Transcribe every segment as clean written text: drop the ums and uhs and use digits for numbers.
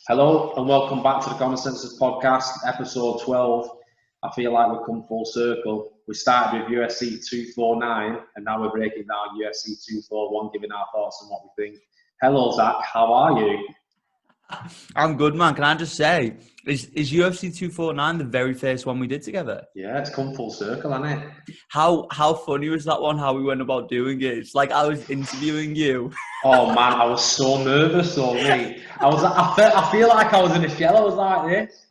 Hello and welcome back to the Commonsenseless Podcast, episode 12. I feel like we've come full circle. We started with UFC 249 and now we're breaking down UFC 241, giving our thoughts on what we think. Hello, Zach. How are you? I'm good, man. Can I just say, is UFC 249 the very first one we did together? Yeah, it's come full circle, hasn't it? How funny was that one, how we went about doing it? It's like I was interviewing you. Oh, man, I was so nervous, though, mate. I feel like I was in a shell. I was like this.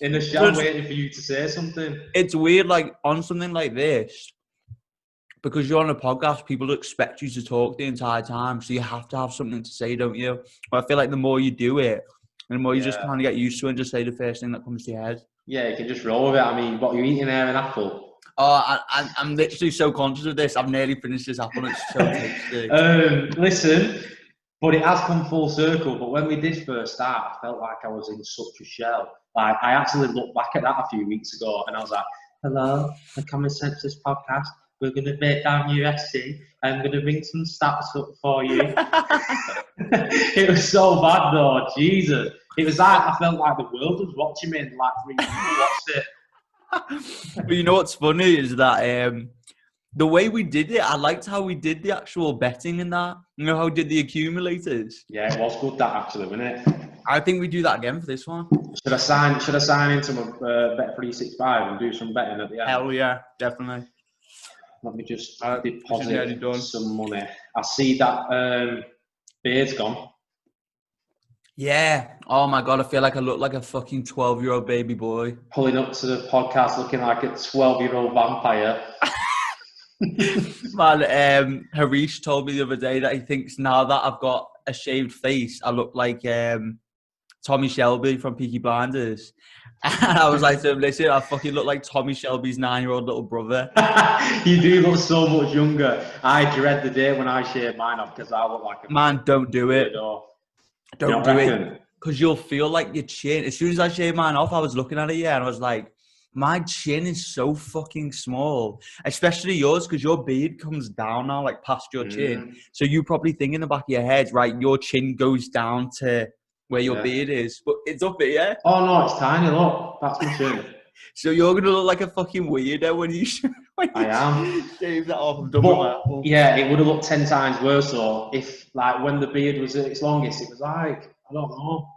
In a shell waiting for you to say something. It's weird, like, on something like this, because you're on a podcast, people expect you to talk the entire time, so you have to have something to say, don't you? But I feel like the more you do it, the more you just kind of get used to it and just say the first thing that comes to your head. Yeah, you can just roll with it. I mean, what are you eating there, an apple? Oh, I'm literally so conscious of this. I've nearly finished this apple. It's so tasty. Listen, but it has come full circle. But when we did first start, I felt like I was in such a shell. Like, I actually looked back at that a few weeks ago and I was like, hello, the Commonsenseless Podcast. We're going to break down UFC. I'm going to bring some stats up for you. It was so bad though, Jesus. It was like, I felt like the world was watching me and like 3 people watched it. But you know what's funny is that the way we did it, I liked how we did the actual betting and that. You know how we did the accumulators? Yeah, it was good that actually, wasn't it? I think we do that again for this one. Should I sign into my Bet365 and do some betting at the end? Hell yeah, definitely. Let me just deposit some money. I see that beard's gone. Yeah. Oh my God, I feel like I look like a fucking 12-year-old baby boy. Pulling up to the podcast looking like a 12-year-old vampire. Man, Harish told me the other day that he thinks now that I've got a shaved face, I look like Tommy Shelby from Peaky Blinders. And I was like to him, listen, I fucking look like Tommy Shelby's 9-year-old little brother. You do look so much younger. I dread the day when I shave mine off because I look like a... Man, don't do it. Don't do it. Because you'll feel like your chin... As soon as I shaved mine off, I was looking at it, and I was like, my chin is so fucking small. Especially yours, because your beard comes down now, like past your chin. So you probably think in the back of your head, right, your chin goes down to where your beard is. But it's up here, yeah? Oh, no, it's tiny, look. That's my chin. So you're going to look like a fucking weirdo when you I am. shave that off. But, yeah, it would have looked 10 times worse, though, if, like, when the beard was at its longest, it was like, I don't know,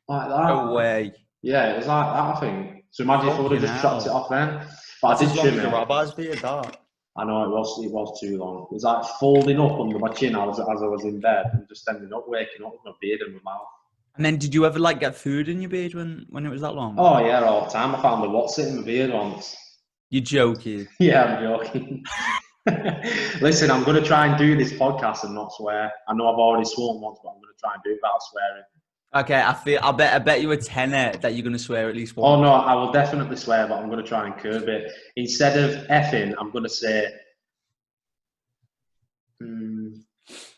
like that. No way. Yeah, it was like that, I think. So imagine if I would have just chopped it off then. But I did trim it. Rabbi's beard, that. I know, it was too long. It was like folding up under my chin as I was in bed and just ending up waking up with my beard in my mouth. And then did you ever like get food in your beard when it was that long? Oh yeah, all the time. I found the what's it in my beard once. You're joking. Yeah, I'm joking. Listen, I'm going to try and do this podcast and not swear. I know I've already sworn once, but I'm going to try and do it without swearing. Okay, I bet you a tenner that you're going to swear at least once. Oh no, I will definitely swear, but I'm going to try and curb it. Instead of effing, I'm going to say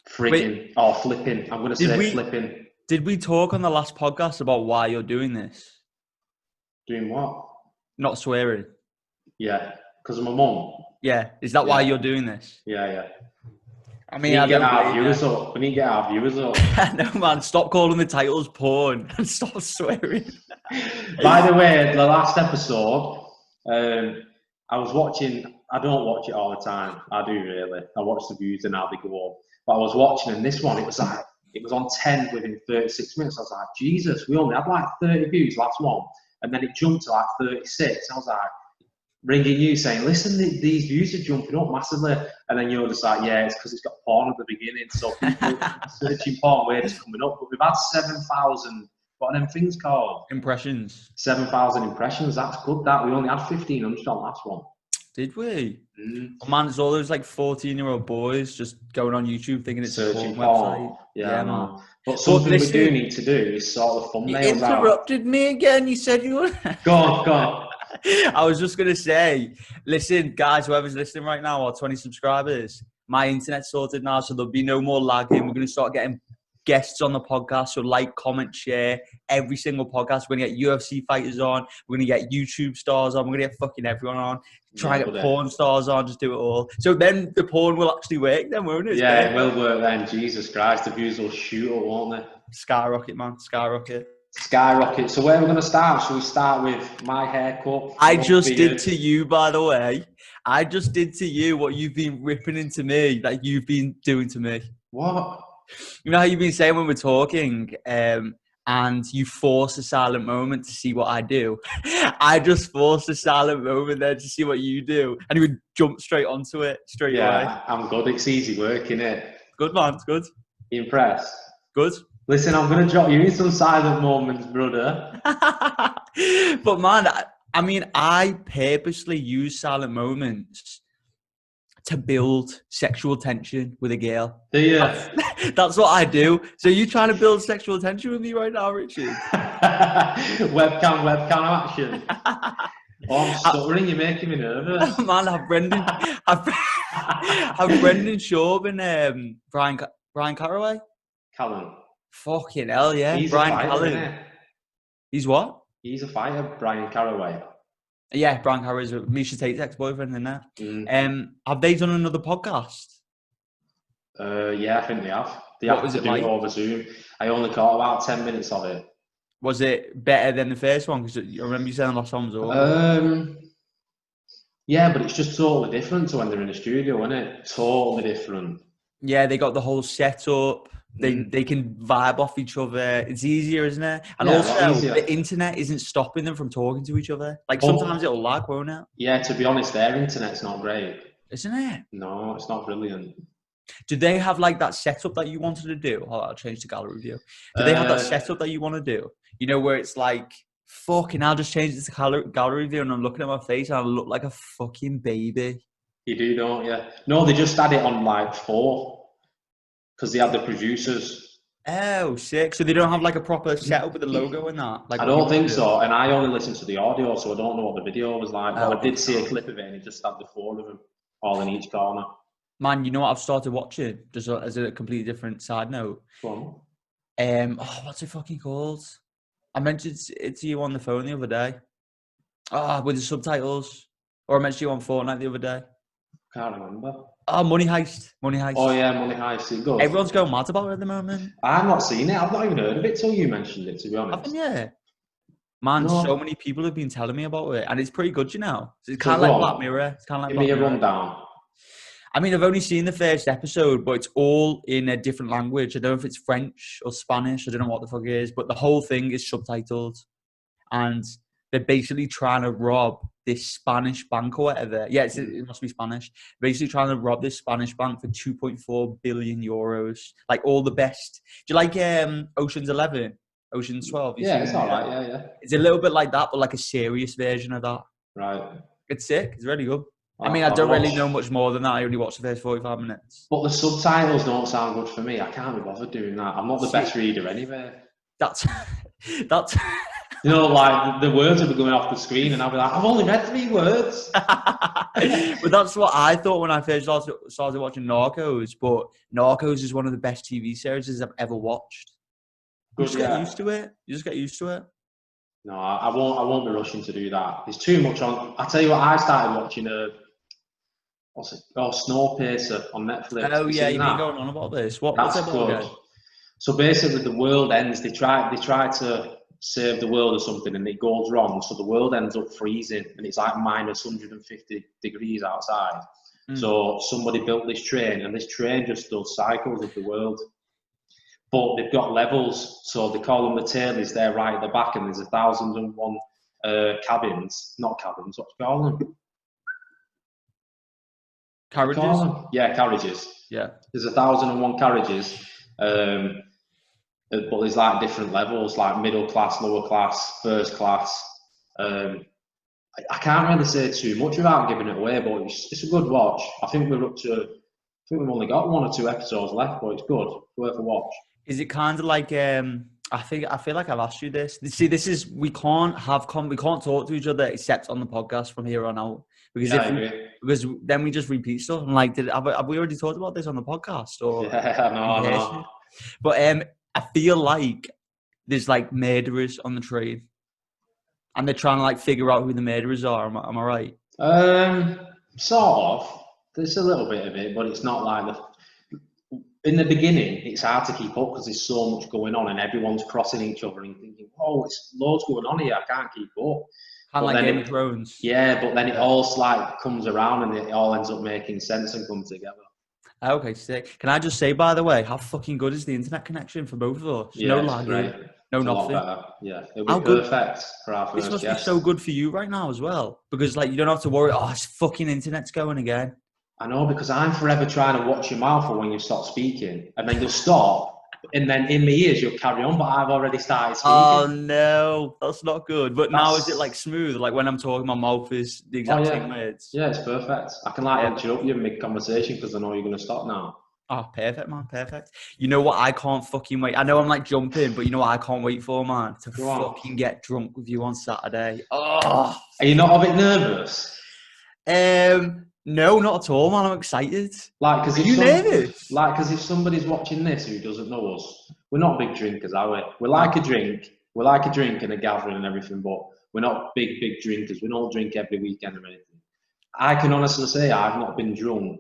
frigging or flipping. I'm going to say flipping. Did we talk on the last podcast about why you're doing this? Doing what? Not swearing. Yeah, because of my mum. Yeah, is that why you're doing this? Yeah. I mean, we need to get our viewers up. We need to get our viewers up. No, man, stop calling the titles porn and stop swearing. By the way, the last episode, I was watching, I don't watch it all the time. I do really. I watch the views and how they go up. But I was watching, and this one, it was on 10 within 36 minutes. I was like, Jesus, we only had like 30 views last one. And then it jumped to like 36. I was like, ringing you saying, listen, these views are jumping up massively. And then you're just like, yeah, it's because it's got porn at the beginning. So people searching porn where it's coming up. But we've had 7,000, what are them things called? Impressions. 7,000 impressions. That's good, that. We only had 1,500 on last one. Did we? Oh, man, it's all those like 14-year-old boys just going on YouTube thinking it's searching a porn website. Yeah, man. But something we do need to do is sort of thumbnails. You interrupted me again. You said you would. Go on. I was just going to say, listen, guys, whoever's listening right now, our 20 subscribers, my internet's sorted now, so there'll be no more lagging. We're going to start getting guests on the podcast. So like, comment, share every single podcast. We're going to get UFC fighters on. We're going to get YouTube stars on. We're going to get fucking everyone on. Try and get porn stars on. Just do it all. So then the porn will actually work then, won't it? Yeah, it will work then. Jesus Christ, the views will shoot up, won't they? Skyrocket, man. Skyrocket. Skyrocket. So where are we going to start? Shall we start with my haircut? I just did to you, by the way. I just did to you what you've been ripping into me, like you've been doing to me. What? You know how you've been saying when we're talking, and you force a silent moment to see what I do. I just forced a silent moment there to see what you do, and you would jump straight onto it straight away. Yeah, I'm good. It's easy work, innit? Good, man. It's good. You impressed? Good. Listen, I'm going to drop you in some silent moments, brother. But man, I mean, I purposely use silent moments to build sexual tension with a girl. Do you? That's what I do. So you trying to build sexual tension with me right now, Richard? webcam action. Oh, I'm stuttering. You're making me nervous. Man, I've Brendan Schaub and Brian Caraway. Callum. Fucking hell, yeah. He's Brian a fighter, Callum. isn't he? He's what? He's a fighter, Brian Caraway. Yeah, Brian Caraway's Misha Tate's ex-boyfriend in there. Have they done another podcast? Yeah, I think they have. They What have was to it do like? it over Zoom. I only caught about 10 minutes of it. Was it better than the first one? Because I remember you saying the last one was awful. Yeah, but it's just totally different to when they're in the studio, isn't it? Totally different. Yeah, they got the whole setup. They can vibe off each other. It's easier, isn't it? And Yeah, also, the internet isn't stopping them from talking to each other. Like, sometimes it'll lag, won't it? Yeah, to be honest, their internet's not great. Isn't it? No, it's not brilliant. Do they have, like, that setup that you wanted to do? Oh, I'll change the gallery view. Do they have that setup that you want to do? You know, where it's like, fucking, I'll just change this to gallery view and I'm looking at my face and I look like a fucking baby. You do, don't you? No, they just had it on, like, 4. Because they have the producers. Oh, sick. So they don't have like a proper setup with the logo and that? Like, I don't think so. And I only listened to the audio, so I don't know what the video was like. But I did see a clip of it and it just had the 4 of them, all in each corner. Man, you know what I've started watching? Just as a completely different side note. Go on. What's it fucking called? I mentioned it to you on the phone the other day. With the subtitles. Or I mentioned you on Fortnite the other day. Can't remember. Money Heist. Oh yeah, Money Heist. It goes. Everyone's going mad about it at the moment. I've not seen it. I've not even heard of it till you mentioned it, to be honest. Yeah. Man, so many people have been telling me about it, and it's pretty good, you know. It's kind of like Black Mirror. It's kind of like Give me a rundown. I mean, I've only seen the first episode, but it's all in a different language. I don't know if it's French or Spanish. I don't know what the fuck it is, but the whole thing is subtitled, and they're basically trying to rob this Spanish bank or whatever. Yeah, it must be Spanish. Basically trying to rob this Spanish bank for 2.4 billion euros. Like all the best. Do you like Ocean's 11? Ocean's 12? Yeah, it's all right. Yeah. It's a little bit like that, but like a serious version of that. Right. It's sick. It's really good. I mean, I don't really know much more than that. I only watched the first 45 minutes. But the subtitles don't sound good for me. I can't be bothered doing that. I'm not the best reader anyway. That's... You know, like the words will be going off the screen and I'll be like, I've only read 3 words. But that's what I thought when I first started watching Narcos. But Narcos is one of the best TV series I've ever watched. You just get used to it. You just get used to it. No, I won't be rushing to do that. There's too much on. I tell you what, I started watching what's it? Oh, Snowpiercer on Netflix. Oh yeah, you've been going on about this. What's it about again? So basically, the world ends. They try to save the world or something, and it goes wrong. So the world ends up freezing, and it's like minus 150 degrees outside. So somebody built this train, and this train just does cycles of the world. But they've got levels, so they call them the tailies. They're right at the back, and there's 1,001 cabins. Not cabins. What do you call them? Carriages? Yeah, carriages. Yeah. There's 1,001 carriages, but there's like different levels, like middle class, lower class, first class. I can't really say too much without giving it away, but it's a good watch. I think we've only got 1 or 2 episodes left, but it's good. It's worth a watch. Is it kind of like I feel like I've asked you this. See, this is we can't talk to each other except on the podcast from here on out because then we just repeat stuff. I'm like, have we already talked about this on the podcast or? Yeah, no. But I feel like there's like murderers on the train, and they're trying to like figure out who the murderers are. Am I right? Sort of. There's a little bit of it, but it's not like in the beginning, it's hard to keep up because there's so much going on and everyone's crossing each other and thinking, oh, it's loads going on here, I can't keep up. Kind of like Game of Thrones. Yeah, but then it all like comes around and it all ends up making sense and come together. Okay, sick. Can I just say, by the way, how fucking good is the internet connection for both of us? Yeah, No it's lagging, great. no it's nothing. A lot better. Yeah, it'll be perfect for our first This must guest. be so good for you right now as well, because like you don't have to worry. Oh, it's fucking internet's going again. I know, because I'm forever trying to watch your mouth for when you stop speaking, and then you'll stop, and then in my ears you'll carry on, but I've already started speaking. Oh no, that's not good. But now is it like smooth? Like when I'm talking, my mouth is the exact same words. Yeah, it's perfect. I can interrupt you mid-conversation because I know you're going to stop now. Oh, perfect, man, perfect. You know what? I can't fucking wait. I know I'm like jumping, but you know what I can't wait for, man? To fucking get drunk with you on Saturday. Oh, are you not a bit nervous? No, not at all, man. I'm excited. Like, because you nervous? Like, because if somebody's watching this who doesn't know us, we're not big drinkers, are we? We like a drink. We like a drink and a gathering and everything, but we're not big drinkers. We don't drink every weekend or anything. I can honestly say I've not been drunk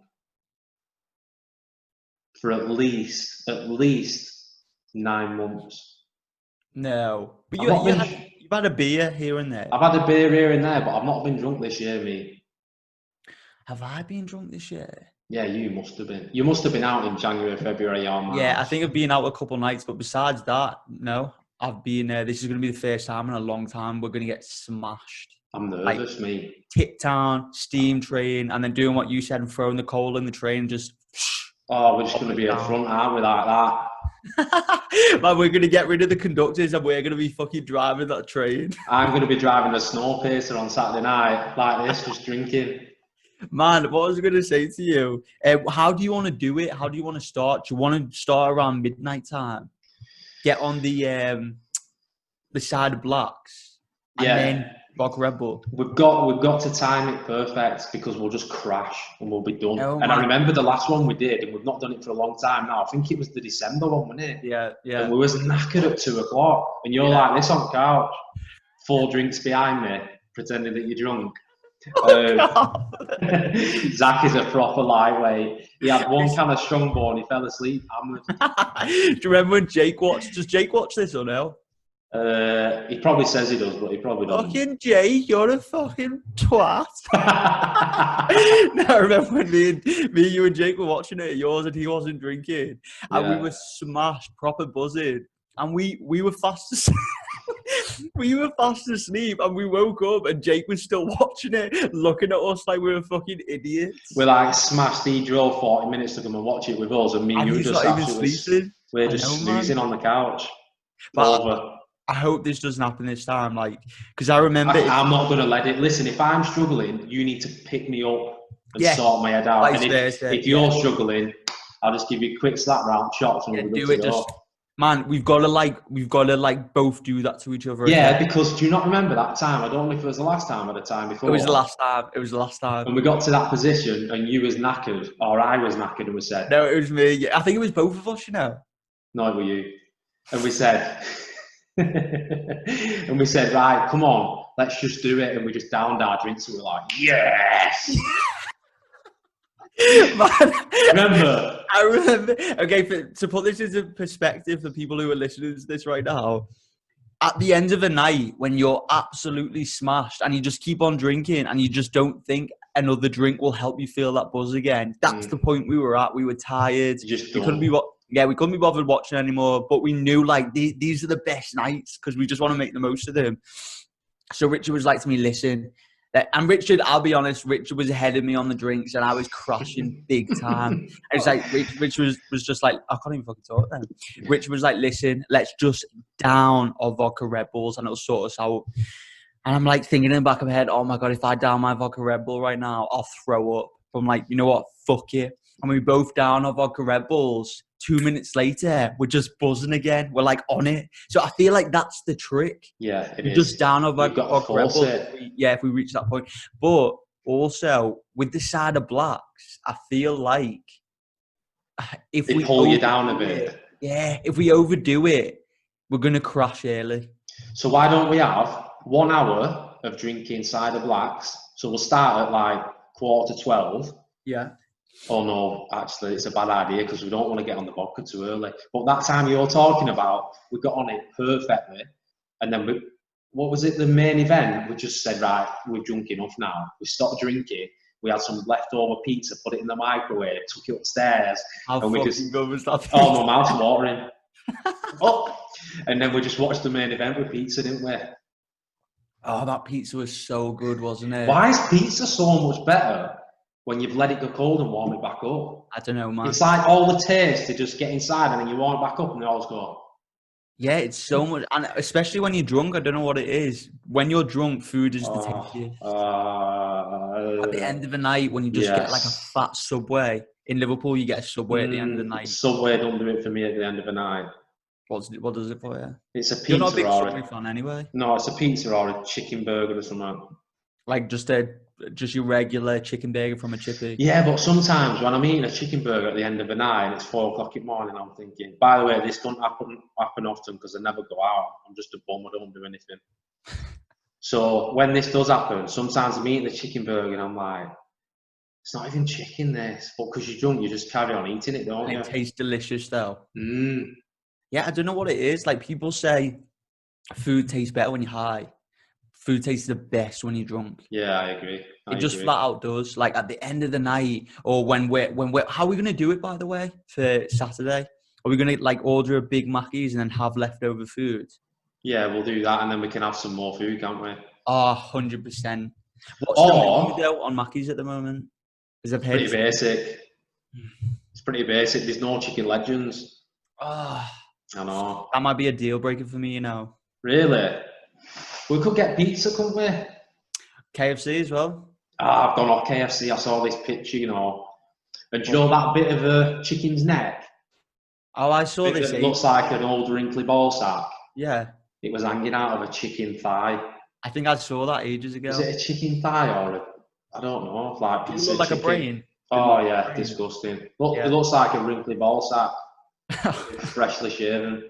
for at least 9 months. No, but you've had a beer here and there. I've had a beer here and there, but I've not been drunk this year, mate. Have I been drunk this year? Yeah, you must have been. You must have been out in January, February, or March. Yeah, I think I've been out a couple of nights, but besides that, no. I've been. This is going to be the first time in a long time we're going to get smashed. I'm nervous, mate. Tip town, steam train, and then doing what you said and throwing the coal in the train, just. Oh, we're just going to be up front, aren't we, like that? Man, we're going to get rid of the conductors and we're going to be fucking driving that train. I'm going to be driving a snow pacer on Saturday night like this, just drinking. Man, what I was going to say to you, how do you want to do it? How do you want to start? Do you want to start around midnight time? Get on the side of blacks and then rock Red Bull? We've got to time it perfect because we'll just crash and we'll be done. Oh, and I remember the last one we did, and we've not done it for a long time now. I think it was the December one, wasn't it? Yeah. And we was knackered at 2:00, and you're like this on the couch, 4 drinks behind me, pretending that you're drunk. Zach is a proper lightweight. He had 1 can of Strongbow, he fell asleep hammered. Do you remember when Jake watched? Does Jake watch this or no? He probably says he does, but he probably doesn't. Fucking Jake, you're a fucking twat. No, I remember when me, you and Jake were watching it at yours and he wasn't drinking. And we were smashed, proper buzzing. And we were fast asleep. We were fast asleep and we woke up and Jake was still watching it, looking at us like we were fucking idiots. We're like smashed. He drove 40 minutes to come and watch it with us, and me and you just absolutely we're just snoozing on the couch. But I hope this doesn't happen this time, like, because I remember. I'm not going to let it. Listen, if I'm struggling, you need to pick me up and sort my head out. And if you're struggling, I'll just give you a quick slap round, shots, and we'll do it. Man, we've got to both do that to each other. Yeah, because do you not remember that time? I don't know if it was the last time or the time before. It was the last time. And we got to that position and you was knackered, or I was knackered, and we said... No, it was me. I think it was both of us, you know. No, it was you. And we said... right, come on, let's just do it. And we just downed our drinks and we were like, yes! Man, remember? I remember. Okay, to put this into perspective for people who are listening to this right now, at the end of the night, when you're absolutely smashed and you just keep on drinking and you just don't think another drink will help you feel that buzz again, that's the point we were at. We were tired. We couldn't be bothered watching anymore, but we knew like these are the best nights because we just want to make the most of them. So Richard was like to me, listen. And Richard, I'll be honest, Richard was ahead of me on the drinks and I was crashing big time. It's like, Richard was just like, I can't even fucking talk then. Richard was like, listen, let's just down our vodka Red Bulls and it'll sort us out. And I'm like thinking in the back of my head, oh my God, if I down my vodka Red Bull right now, I'll throw up. But I'm like, you know what? Fuck it. And we both down our vodka Red Bulls. 2 minutes later, we're just buzzing again. We're like on it. So I feel like that's the trick. Yeah, it is. Just down our vodka Red Bull. If we reach that point. But also with the side of blacks, I feel like if we pull you down a bit. If we overdo it, we're gonna crash early. So why don't we have 1 hour of drinking cider blacks? So we'll start at like 11:45. Yeah. Oh no, actually, it's a bad idea because we don't want to get on the vodka too early. But that time you're talking about, we got on it perfectly. And then what was it, the main event? We just said, right, we've drunk enough now. We stopped drinking. We had some leftover pizza, put it in the microwave, took it upstairs. How and fucking good was that? Oh, my mouth's watering. And then we just watched the main event with pizza, didn't we? Oh, that pizza was so good, wasn't it? Why is pizza so much better when you've let it go cold and warm it back up? I don't know, man. It's like all the taste to just get inside and then you warm it back up and they always go. Yeah, it's so much, and especially when you're drunk. I don't know what it is. When you're drunk, food is the tastiest. At the end of the night, when you just get like a fat Subway. In Liverpool, you get a Subway at the end of the night. Subway don't do it for me at the end of the night. What does it for you? It's a pizza. You're not a big Subway fan anyway. No, it's a pizza or a chicken burger or something. Like just your regular chicken burger from a chippy. Yeah, but sometimes when I'm eating a chicken burger at the end of the night and it's 4 o'clock in the morning, I'm thinking, by the way, this don't happen often because I never go out. I'm just a bum. I don't do anything. So when this does happen, sometimes I'm eating the chicken burger and I'm like, it's not even chicken this. But because you're drunk, you just carry on eating it, don't you? It tastes delicious though. Yeah, I don't know what it is. Like people say food tastes better when you're high. Food tastes the best when you're drunk. Yeah, I agree. It just flat out does. Like at the end of the night, or when we're how are we gonna do it, by the way, for Saturday? Are we gonna like order a Big Mackey's and then have leftover food? Yeah, we'll do that, and then we can have some more food, can't we? Oh, 100%. What's the menu though on Mackey's at the moment? It's pretty basic. It's pretty basic. There's no chicken legends. Oh, I know. That might be a deal breaker for me, you know. Really? We could get pizza, couldn't we? KFC as well. I've gone off KFC. I saw this picture, you know. And do you know that bit of a chicken's neck? Oh, I saw this. It looks like an old wrinkly ball sack. Yeah. It was hanging out of a chicken thigh. I think I saw that ages ago. Is it a chicken thigh or I don't know. Like it look like a brain. Oh yeah, disgusting. Look, It looks like a wrinkly ball sack. Freshly shaven.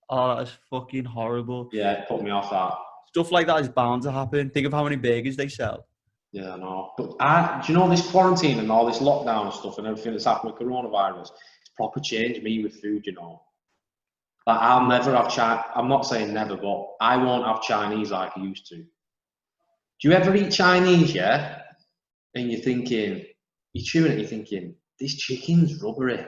Oh, that's fucking horrible. Yeah, it put me off that. Stuff like that is bound to happen. Think of how many burgers they sell. Yeah, I know. But do you know this quarantine and all this lockdown and stuff and everything that's happened with coronavirus? It's proper changed me with food, you know. Like I'll never have I'm not saying never, but I won't have Chinese like I used to. Do you ever eat Chinese, yeah? And you're chewing it, you're thinking, this chicken's rubbery.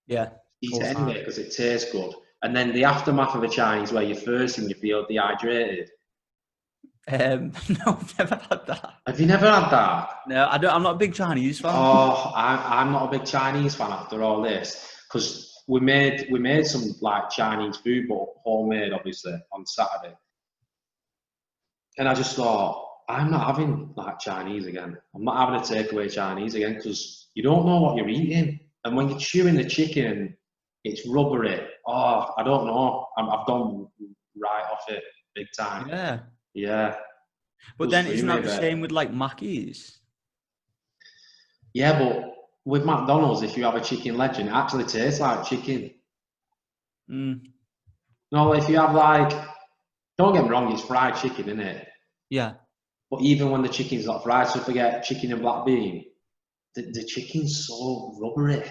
Yeah. Eat it anyway because it tastes good. And then the aftermath of a Chinese where you're thirsty and you feel dehydrated. No, I've never had that. Have you never had that? No, I'm not a big Chinese fan. Oh, I'm not a big Chinese fan after all this because we made some like Chinese food, but homemade, obviously, on Saturday. And I just thought, I'm not having like Chinese again. I'm not having a takeaway Chinese again because you don't know what you're eating. And when you're chewing the chicken, it's rubbery. Oh, I don't know. I've gone right off it big time. Yeah. Yeah. But then isn't that the same with like Mackey's? Yeah, but with McDonald's, if you have a chicken legend, it actually tastes like chicken. No, if you have like, don't get me wrong, it's fried chicken, isn't it? Yeah. But even when the chicken's not fried, so forget chicken and black bean, the chicken's so rubbery.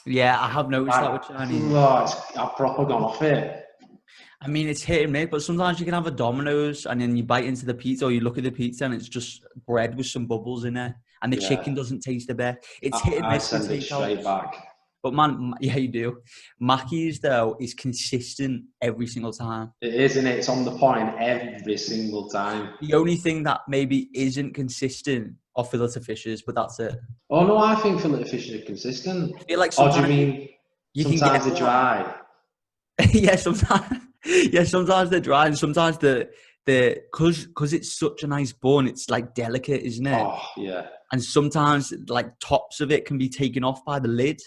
Yeah, I have noticed that with Chinese. Oh, I've proper gone off it. I mean, it's hit and miss, but sometimes you can have a Domino's and then you bite into the pizza or you look at the pizza and it's just bread with some bubbles in it and the chicken doesn't taste the best. It's hit and miss. I send it straight back. But man, yeah, you do. Mackey's, though, is consistent every single time. It is, and it's on the point every single time. The only thing that maybe isn't consistent are fillet fishes, but that's it. Oh, no, I think fillet fishes are consistent. I feel like do you mean sometimes they're dry? Yeah, sometimes. Yeah, sometimes they're dry, and sometimes because it's such a nice bun, it's like delicate, isn't it? Oh, yeah. And sometimes like tops of it can be taken off by the lid.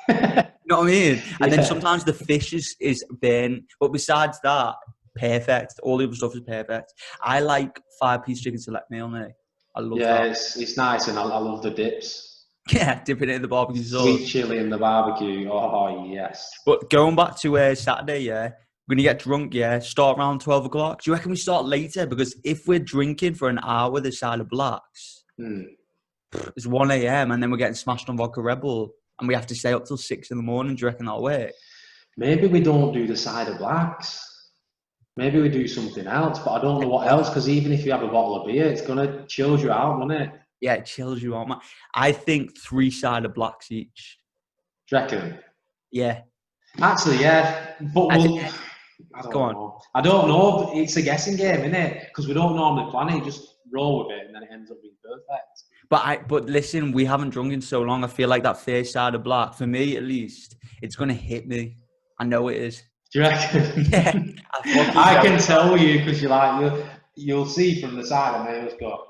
You know what I mean? And then sometimes the fish is burnt. But besides that, perfect. All the other stuff is perfect. I like 5-piece chicken select meal, mate. I love that. Yeah, it's nice, and I love the dips. Yeah, dipping it in the barbecue sauce. Sweet chili in the barbecue. Oh, yes. But going back to Saturday, yeah, we're going to get drunk, yeah, start around 12 o'clock. Do you reckon we start later? Because if we're drinking for an hour this side of Blacks, it's 1 a.m. and then we're getting smashed on vodka Red Bull and we have to stay up till 6 in the morning. Do you reckon that'll work? Maybe we don't do the cider blacks. Maybe we do something else, but I don't know what else, because even if you have a bottle of beer, it's going to chill you out, won't it? Yeah, it chills you out, man. I think 3 cider blacks each. Do you reckon? Yeah. Actually, yeah. But I don't go on. know. I don't know. It's a guessing game, isn't it? Because we don't normally plan it. You just roll with it and then it ends up being perfect. But listen, we haven't drunk in so long. I feel like that first cider black, for me at least, it's going to hit me. I know it is. Do you reckon? Yeah. I can tell you, because you'll see from the side and they just go.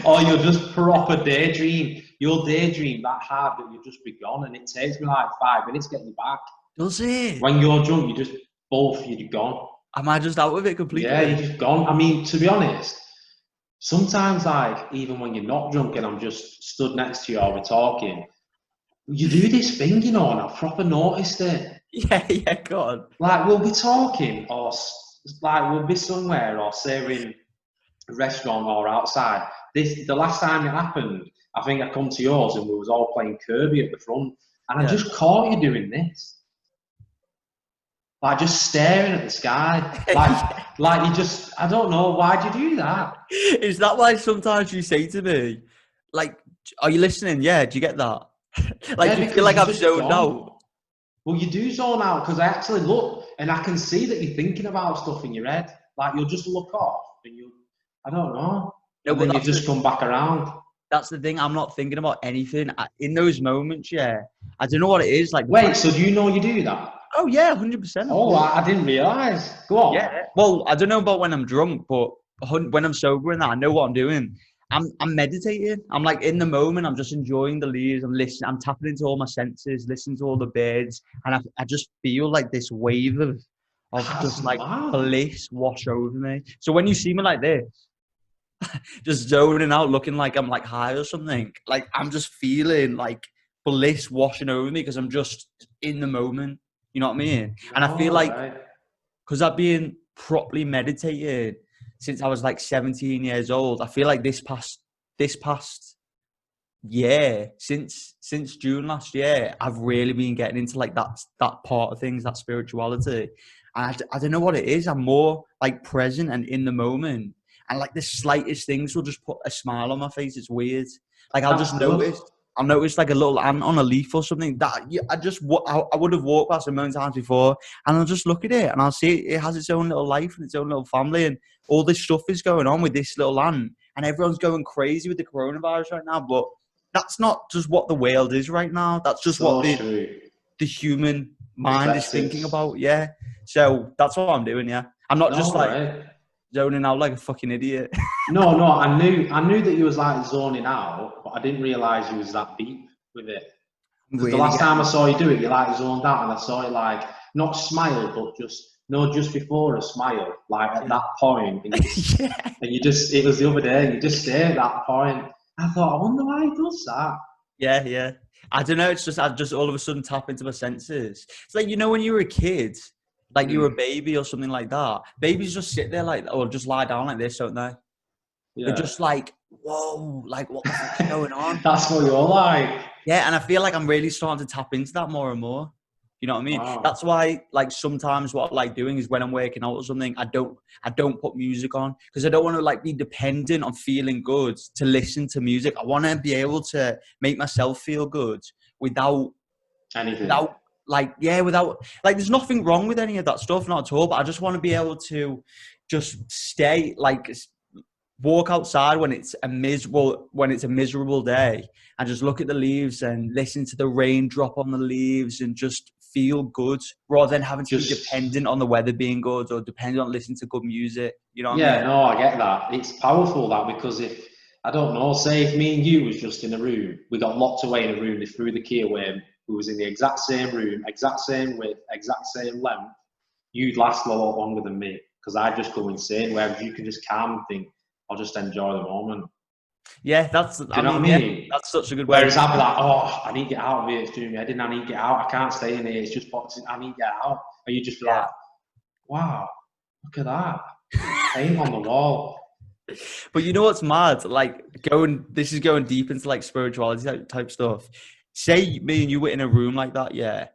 Or you'll just proper daydream. You'll daydream that hard that you'll just be gone, and it takes me like 5 minutes getting you back. Does it? When you're drunk, you're gone. Am I just out of it completely? Yeah, you're just gone. I mean, to be honest, sometimes like even when you're not drunk and I'm just stood next to you or we're talking, you do this thing, and I've proper noticed it. Yeah, go on. Like we'll be talking, or like we'll be somewhere, or say we're in a restaurant or outside. The last time it happened, I think I come to yours and we was all playing Kirby at the front, and I just caught you doing this, like just staring at the sky, like you just. I don't know, why'd you do that? Is that why sometimes you say to me, like, "Are you listening? Yeah, do you get that?" Like, you feel like I've zoned out. Well, you do zone out, because I actually look and I can see that you're thinking about stuff in your head. Like you'll just look off and I don't know. No, and then you just come back around. That's the thing. I'm not thinking about anything in those moments. Yeah, I don't know what it is. Like, wait, so do you know you do that? Oh yeah, 100%. Oh, I didn't realise. Go on. Yeah. Well, I don't know about when I'm drunk, but when I'm sober and that, I know what I'm doing. I'm meditating. I'm like in the moment. I'm just enjoying the leaves. I'm listening. I'm tapping into all my senses, listening to all the birds, and I just feel like this wave of just like bliss wash over me. So when you see me like this, just zoning out, looking like I'm like high or something, like I'm just feeling like bliss washing over me because I'm just in the moment. You know what I mean? And I feel like because I've been properly meditated since I was like 17 years old. I feel like this past year, since June last year, I've really been getting into like that part of things, that spirituality. And I don't know what it is. I'm more like present and in the moment. And like the slightest things will just put a smile on my face. It's weird. Like I'll notice like a little ant on a leaf or something that I would have walked past a million times before, and I'll just look at it and I'll see it has its own little life and its own little family, and all this stuff is going on with this little ant, and everyone's going crazy with the coronavirus right now. But that's not just what the world is right now. That's just what the human mind is thinking about. Yeah. So that's what I'm doing. Yeah. I'm not just like zoning out like a fucking idiot. No, I knew that you was like zoning out, but I didn't realise you was that deep with it. Because the last time I saw you do it, you like zoned out, and I saw it like not smile, but just before a smile, like at that point, and it was the other day, you just stay at that point. I thought, I wonder why he does that. Yeah. I don't know. It's just I just all of a sudden tap into my senses. It's like, when you were a kid. Like you were a baby or something like that. Babies just sit there or just lie down like this, don't they? Yeah. They're just like, whoa, like what the fuck's going on? That's what you're like. Yeah, and I feel like I'm really starting to tap into that more and more. You know what I mean? Wow. That's why, like, sometimes what I like doing is when I'm working out or something, I don't put music on because I don't want to like be dependent on feeling good to listen to music. I want to be able to make myself feel good without anything. Without there's nothing wrong with any of that stuff, not at all, but I just want to be able to just stay, like, walk outside when it's a miserable day and just look at the leaves and listen to the rain drop on the leaves and just feel good rather than having to be dependent on the weather being good or dependent on listening to good music. You know what I mean? No, I get that. It's powerful, that, because if, I don't know, say if me and you was just in a room, we got locked away in a room, they threw the key away, who was in the exact same room, exact same width, exact same length, you'd last a lot longer than me because I'd just go insane. Whereas you can just calm and think, I'll just enjoy the moment. Yeah, that's. Do you know what I mean? Yeah, that's such a good way. Whereas I'd be like, I need to get out of here. It's doing me head in. I need to get out. I can't stay in here. It's just boxing. I need to get out. And you just be like, wow, look at that paint on the wall. But you know what's mad? Like this is going deep into like spirituality type stuff. Say me and you were in a room like that, yeah.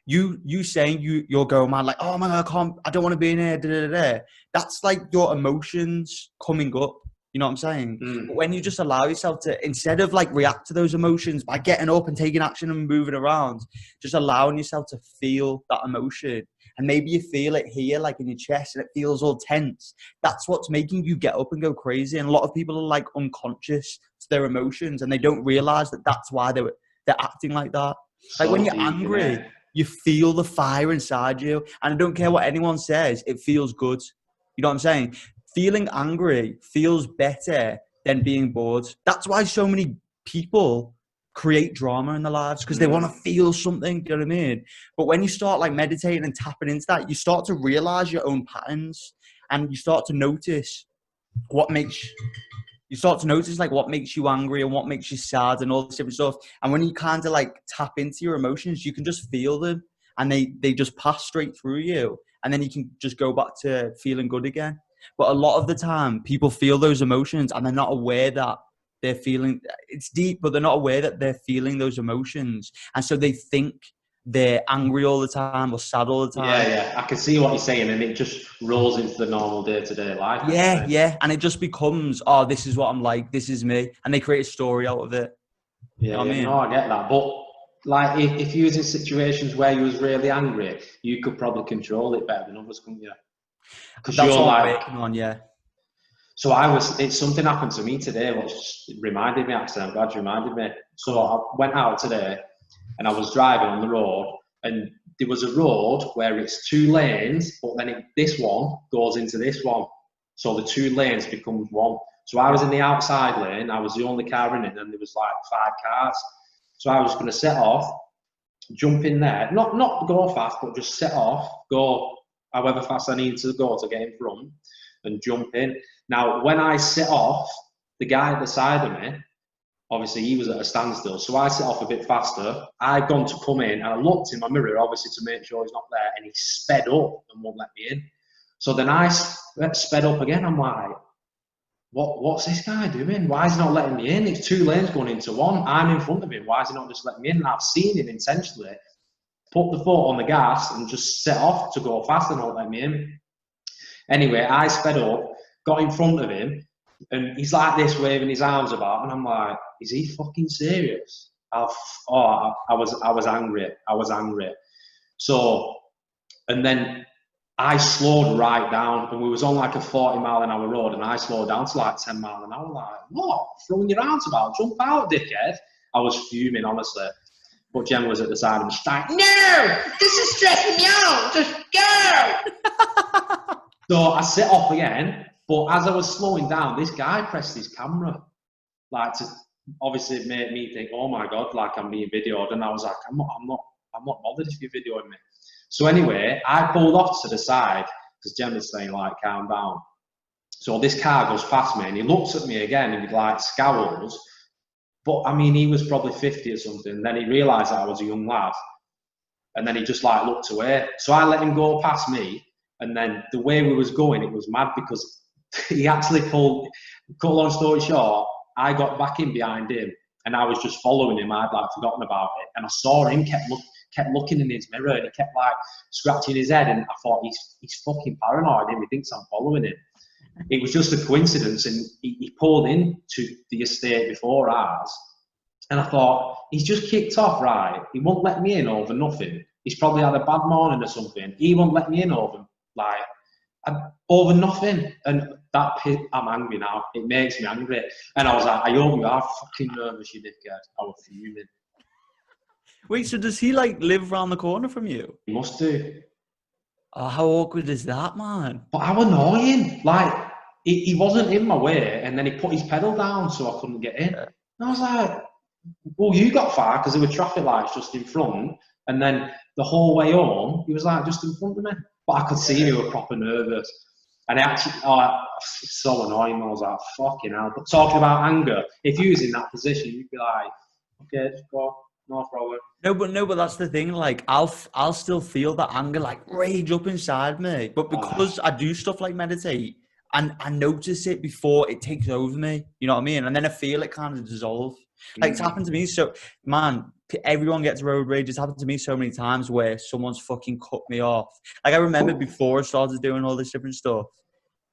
You saying you're going mad, like, oh my God, I don't want to be in here. Da, da, da, da. That's like your emotions coming up. You know what I'm saying? But when you just allow yourself to, instead of like react to those emotions by getting up and taking action and moving around, just allowing yourself to feel that emotion. And maybe you feel it here, like in your chest, and it feels all tense. That's what's making you get up and go crazy. And a lot of people are like unconscious to their emotions, and they don't realize that that's why they're acting like that. Like when you're angry, you feel the fire inside you. And I don't care what anyone says, it feels good. You know what I'm saying? Feeling angry feels better than being bored. That's why so many people create drama in their lives, because they want to feel something. Do you know what I mean? But when you start like meditating and tapping into that, you start to realize your own patterns, and you start to notice what makes like what makes you angry and what makes you sad and all this different stuff. And when you kind of like tap into your emotions, you can just feel them, and they just pass straight through you, and then you can just go back to feeling good again. But a lot of the time people feel those emotions and they're not aware that they're feeling, it's deep, but they're not aware that they're feeling those emotions. And so they think they're angry all the time or sad all the time. Yeah. I can see what you're saying, and it just rolls into the normal day-to-day life. Yeah. And it just becomes, oh, this is what I'm like, this is me. And they create a story out of it. Yeah, you know what I mean? No, I get that. But like, if you was in situations where you was really angry, you could probably control it better than others, couldn't you? Because you're like, working on, yeah. So it's something happened to me today, which reminded me, actually, I'm glad you reminded me. So I went out today and I was driving on the road, and there was a road where it's 2 lanes, but then this one goes into this one. So the 2 lanes becomes one. So I was in the outside lane, I was the only car in it, and there was like 5 cars. So I was going to set off, jump in there, not go fast, but just set off, go however fast I need to go to get in front, and jump in. Now, when I set off, the guy at the side of me, obviously he was at a standstill, so I set off a bit faster. I'd gone to come in, and I looked in my mirror, obviously, to make sure he's not there, and he sped up and won't let me in. So then I sped up again. I'm like, what's this guy doing? Why is he not letting me in? It's 2 lanes going into one. I'm in front of him. Why is he not just letting me in? And I've seen him intentionally put the foot on the gas and just set off to go fast and not let me in. Anyway, I sped up, got in front of him, and he's like this, waving his arms about, and I'm like, is he fucking serious? I was angry. So, and then I slowed right down, and we was on like a 40-mile-an-hour road, and I slowed down to like 10 miles an hour. Like, what? Throwing your arms about? Jump out, dickhead. I was fuming, honestly. But Jen was at the side of me, she's like, no, this is stressing me out, just go. So I set off again, but as I was slowing down, this guy pressed his camera, like to obviously make me think, oh my God, like I'm being videoed. And I was like, I'm not bothered if you're videoing me. So anyway, I pulled off to the side because Jen was saying, like, calm down. So this car goes past me, and he looks at me again, and he like scowls. But I mean, he was probably 50 or something. Then he realised that I was a young lad, and then he just like looked away. So I let him go past me, and then the way we was going, it was mad because he actually pulled. Cut long story short, I got back in behind him, and I was just following him. I'd like forgotten about it, and I saw him kept looking in his mirror, and he kept like scratching his head, and I thought he's fucking paranoid, and he thinks I'm following him. It was just a coincidence, and he pulled into the estate before ours, and I thought, he's just kicked off, right? He won't let me in over nothing. He's probably had a bad morning or something. He won't let me in over nothing. And I'm angry now. It makes me angry. And I was like, I hope you are fucking nervous, you dickhead. I was fuming. Wait, so does he like live around the corner from you? He must do. Oh, how awkward is that, man? But how annoying. Like, he wasn't in my way, and then he put his pedal down so I couldn't get in. And I was like, well, you got far because there were traffic lights just in front, and then the whole way home, he was like just in front of me. But I could see he was proper nervous. And actually, it's so annoying. I was like, fucking hell. But talking about anger, if you was in that position, you'd be like, okay, just go. No problem. No, but that's the thing. Like, I'll still feel that anger, like rage up inside me. But because I do stuff like meditate, and I notice it before it takes over me. You know what I mean? And then I feel it kind of dissolve. Like it's happened to me. So, man, everyone gets road rage. It's happened to me so many times where someone's fucking cut me off. Like I remember before I started doing all this different stuff,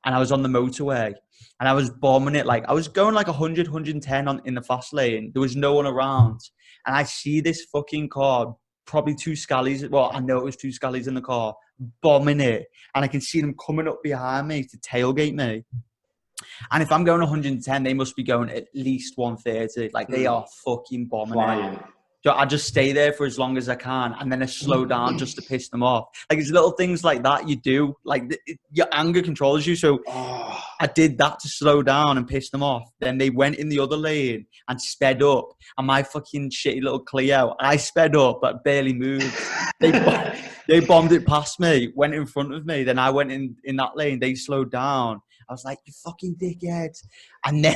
and I was on the motorway, and I was bombing it. Like I was going like 100, 110 in the fast lane. There was no one around, and I see this fucking car, probably two scallies. Well, I know it was two scallies in the car, bombing it, and I can see them coming up behind me to tailgate me. And if I'm going 110, they must be going at least 130. Like they are fucking bombing it. So I just stay there for as long as I can, and then I slow down just to piss them off. Like it's little things like that you do. Like your anger controls you. So I did that to slow down and piss them off. Then they went in the other lane and sped up. And my fucking shitty little Clio, I sped up but barely moved. They bombed it past me, went in front of me. Then I went in that lane. They slowed down. I was like, you fucking dickhead. And then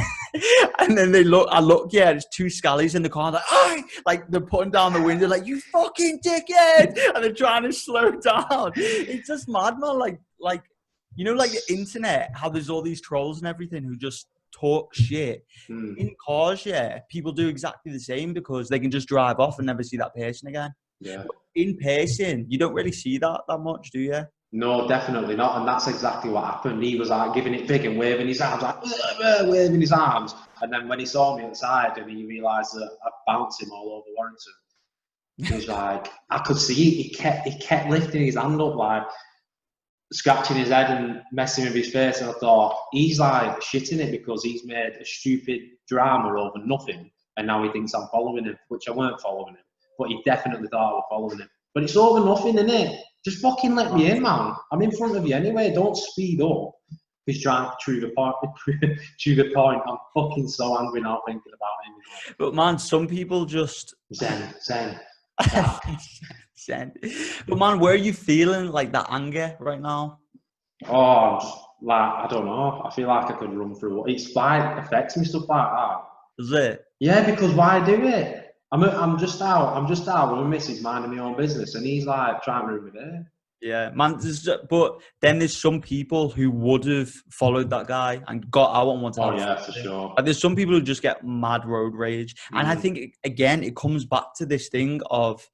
I look, yeah, there's two scallies in the car. I'm like, oh! Like they're putting down the window, like, you fucking dickhead. And they're trying to slow down. It's just mad, man. Like, you know, like the internet, how there's all these trolls and everything who just talk shit. In cars, yeah, people do exactly the same because they can just drive off and never see that person again. Yeah. But in person, you don't really see that much, do you? No, definitely not. And that's exactly what happened. He was like giving it big and waving his arms, like waving his arms. And then when he saw me outside and he realised that I'd bounced him all over Warrington, he was like, I could see it. He kept lifting his hand up, like scratching his head and messing with his face. And I thought, he's like shitting it because he's made a stupid drama over nothing. And now he thinks I'm following him, which I weren't following him. But he definitely thought I was following him. But it's over nothing, isn't it? Just fucking let me in, man. I'm in front of you anyway. Don't speed up. He's trying to true the point. I'm fucking so angry now thinking about him. You know? But man, some people just Zen. Zen. But man, where are you feeling like that anger right now? Oh, I'm just like, I don't know. I feel like I could run through. It's like affects me stuff like that. Is it? Yeah, because why do it? I'm just out with my missus minding my own business, and he's like trying to ruin me there. Yeah, man. But then there's some people who would have followed that guy and got out on one time. Oh yeah, for sure. Like, there's some people who just get mad road rage, and I think again it comes back to this thing of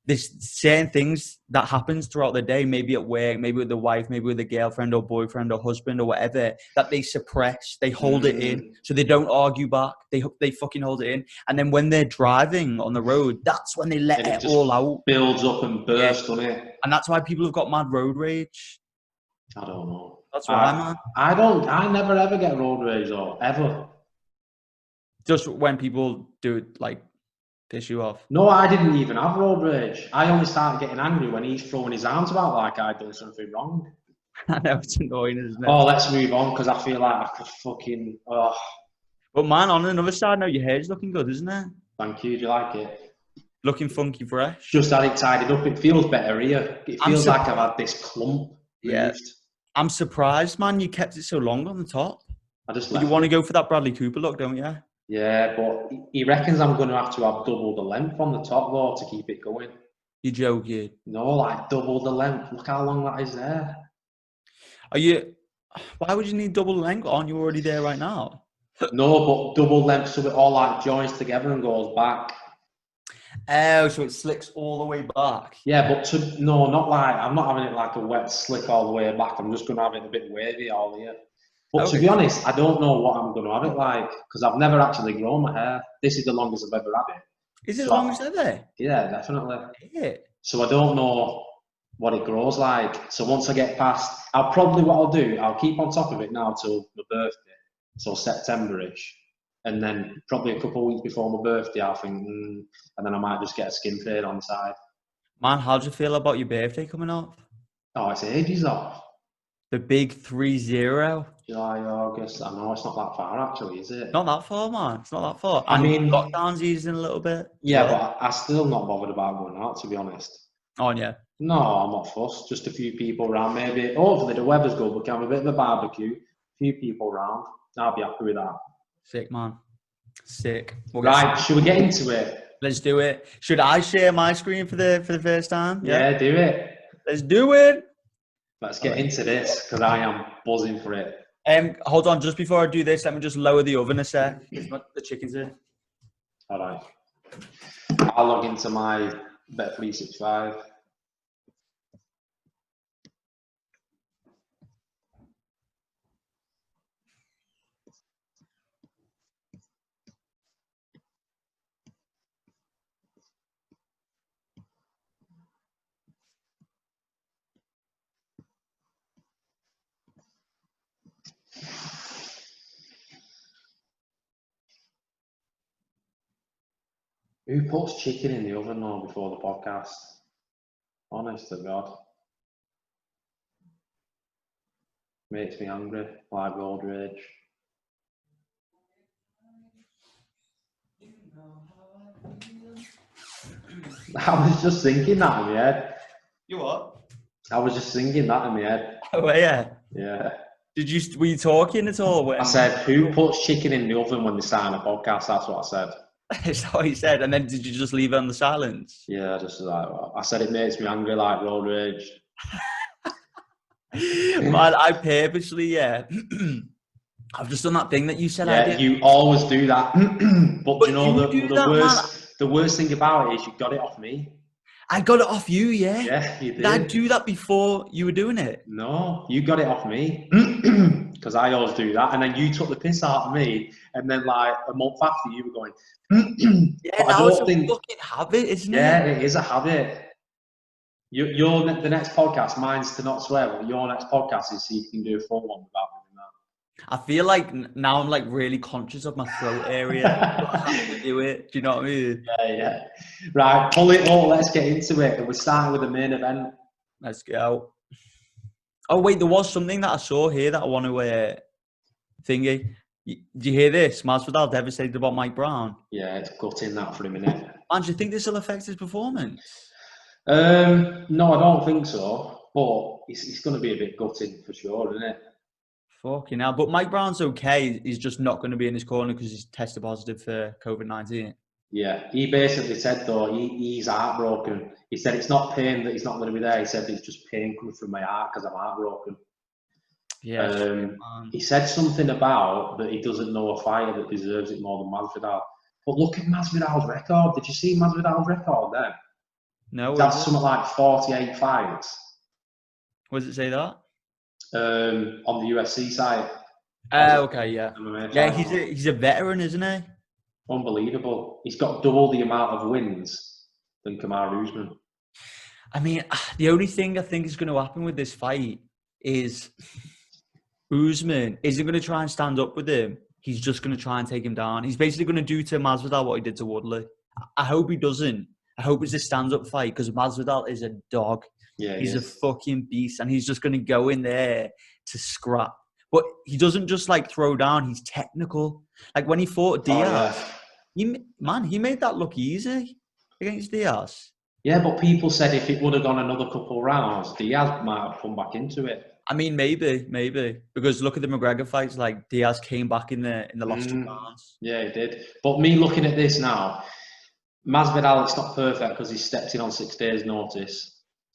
there's certain things that happens throughout the day, maybe at work, maybe with the wife, maybe with a girlfriend or boyfriend or husband or whatever, that they suppress, they hold it in, so they don't argue back. They fucking hold it in, and then when they're driving on the road, that's when they let it all out. Builds up and bursts, doesn't it? And that's why people have got mad road rage. I don't know. That's why, man. I never ever get road rage or ever. Just when people do it, like, piss you off. No, I didn't even have road rage. I only started getting angry when he's throwing his arms about like I'd done something wrong. I know, it's annoying, isn't it? Oh, let's move on because I feel like I could fucking. Oh. But man, on another side, now your hair's looking good, isn't it? Thank you. Do you like it? Looking funky fresh. Just had it tidied up. It feels better here. It feels like I've had this clump removed. I'm surprised, man. You kept it so long on the top. I just. You want to go for that Bradley Cooper look, don't you? Yeah, but he reckons I'm going to have double the length on the top though to keep it going. You're joking? No, like double the length. Look how long that is there. Why would you need double length? Aren't you already there right now? No, but double length so it all like joins together and goes back. Oh, so it slicks all the way back. Yeah, but not like I'm not having it like a wet slick all the way back. I'm just going to have it a bit wavy all here. But to be honest, I don't know what I'm going to have it like because I've never actually grown my hair. This is the longest I've ever had it. Is it the longest ever? Yeah, definitely. Yeah. So I don't know what it grows like. So once I get past, I'll keep on top of it now till my birthday, so September-ish. And then probably a couple of weeks before my birthday, I'll think, and then I might just get a skin fade on the side. Man, how do you feel about your birthday coming up? Oh, it's ages off. The big 30. July, August. I know it's not that far actually, is it? Not that far, man. It's not that far. I mean, lockdown's easing a little bit. Yeah, but I'm still not bothered about going out, to be honest. Oh, yeah. No, I'm not fussed. Just a few people around. Maybe, hopefully the weather's good. We can have a bit of a barbecue. A few people around. I'll be happy with that. Sick, man. Sick. Right, should we get into it? Let's do it. Should I share my screen for the first time? Yeah, do it. Let's do it. Let's get into this because I am buzzing for it. Hold on, just before I do this, let me just lower the oven a sec. The chicken's in. All right. I'll log into my Bet365. Who puts chicken in the oven though before the podcast? Honest to God. Makes me hungry, like road rage. I was just thinking that in my head. You what? I was just thinking that in my head. Oh, yeah. Yeah. Were you talking at all? When... I said, who puts chicken in the oven when they start a podcast? That's what I said. That's what he said. And then did you just leave it on the silence? Yeah, just like, I said it makes me angry like road rage. Man, I purposely, I've just done that thing that you said I did. You always do that. but you know, the worst thing about it is you got it off me. I got it off you, yeah? Yeah, you did. Did I do that before you were doing it? No, you got it off me. Because I always do that. And then you took the piss out of me. And then like a month after you were going, yeah, that was a fucking habit, isn't it? Yeah, it is a habit. Your the next podcast, mine's to not swear, but your next podcast is so you can do a full one without doing that. I feel like now I'm like really conscious of my throat area. I have to do it. Do you know what I mean? Yeah. Right, pull it all. Let's get into it. And we're starting with the main event. Let's go. Oh wait, there was something that I saw here that I want to thingy. Do you hear this? Masvidal devastated about Mike Brown. Yeah, it's gutting that for a minute. Man, do you think this will affect his performance? No, I don't think so. But it's going to be a bit gutting for sure, isn't it? Fucking hell. But Mike Brown's okay. He's just not going to be in his corner because he's tested positive for COVID-19. Yeah, he basically said though he's heartbroken. He said it's not pain that he's not going to be there. He said it's just pain coming from my heart because I'm heartbroken. Yeah. He said something about that he doesn't know a fighter that deserves it more than Masvidal. But look at Masvidal's record. Did you see Masvidal's record then? No. That's something like 48 fights. What does it say that? On the UFC site. Okay, yeah. Yeah, channel. he's a veteran, isn't he? Unbelievable. He's got double the amount of wins than Kamaru Usman. I mean, the only thing I think is going to happen with this fight is Usman isn't going to try and stand up with him. He's just going to try and take him down. He's basically going to do to Masvidal what he did to Woodley. I hope he doesn't. I hope it's a stand-up fight because Masvidal is a dog. Yeah, he's a fucking beast, and he's just going to go in there to scrap. But he doesn't just like throw down. He's technical. Like when he fought Diaz, he made that look easy against Diaz. Yeah, but people said if it would have gone another couple rounds, Diaz might have come back into it. I mean, maybe because look at the McGregor fights. Like Diaz came back in the last 2 rounds. Yeah, he did. But me looking at this now, Masvidal, it's not perfect because he stepped in on 6 days' notice.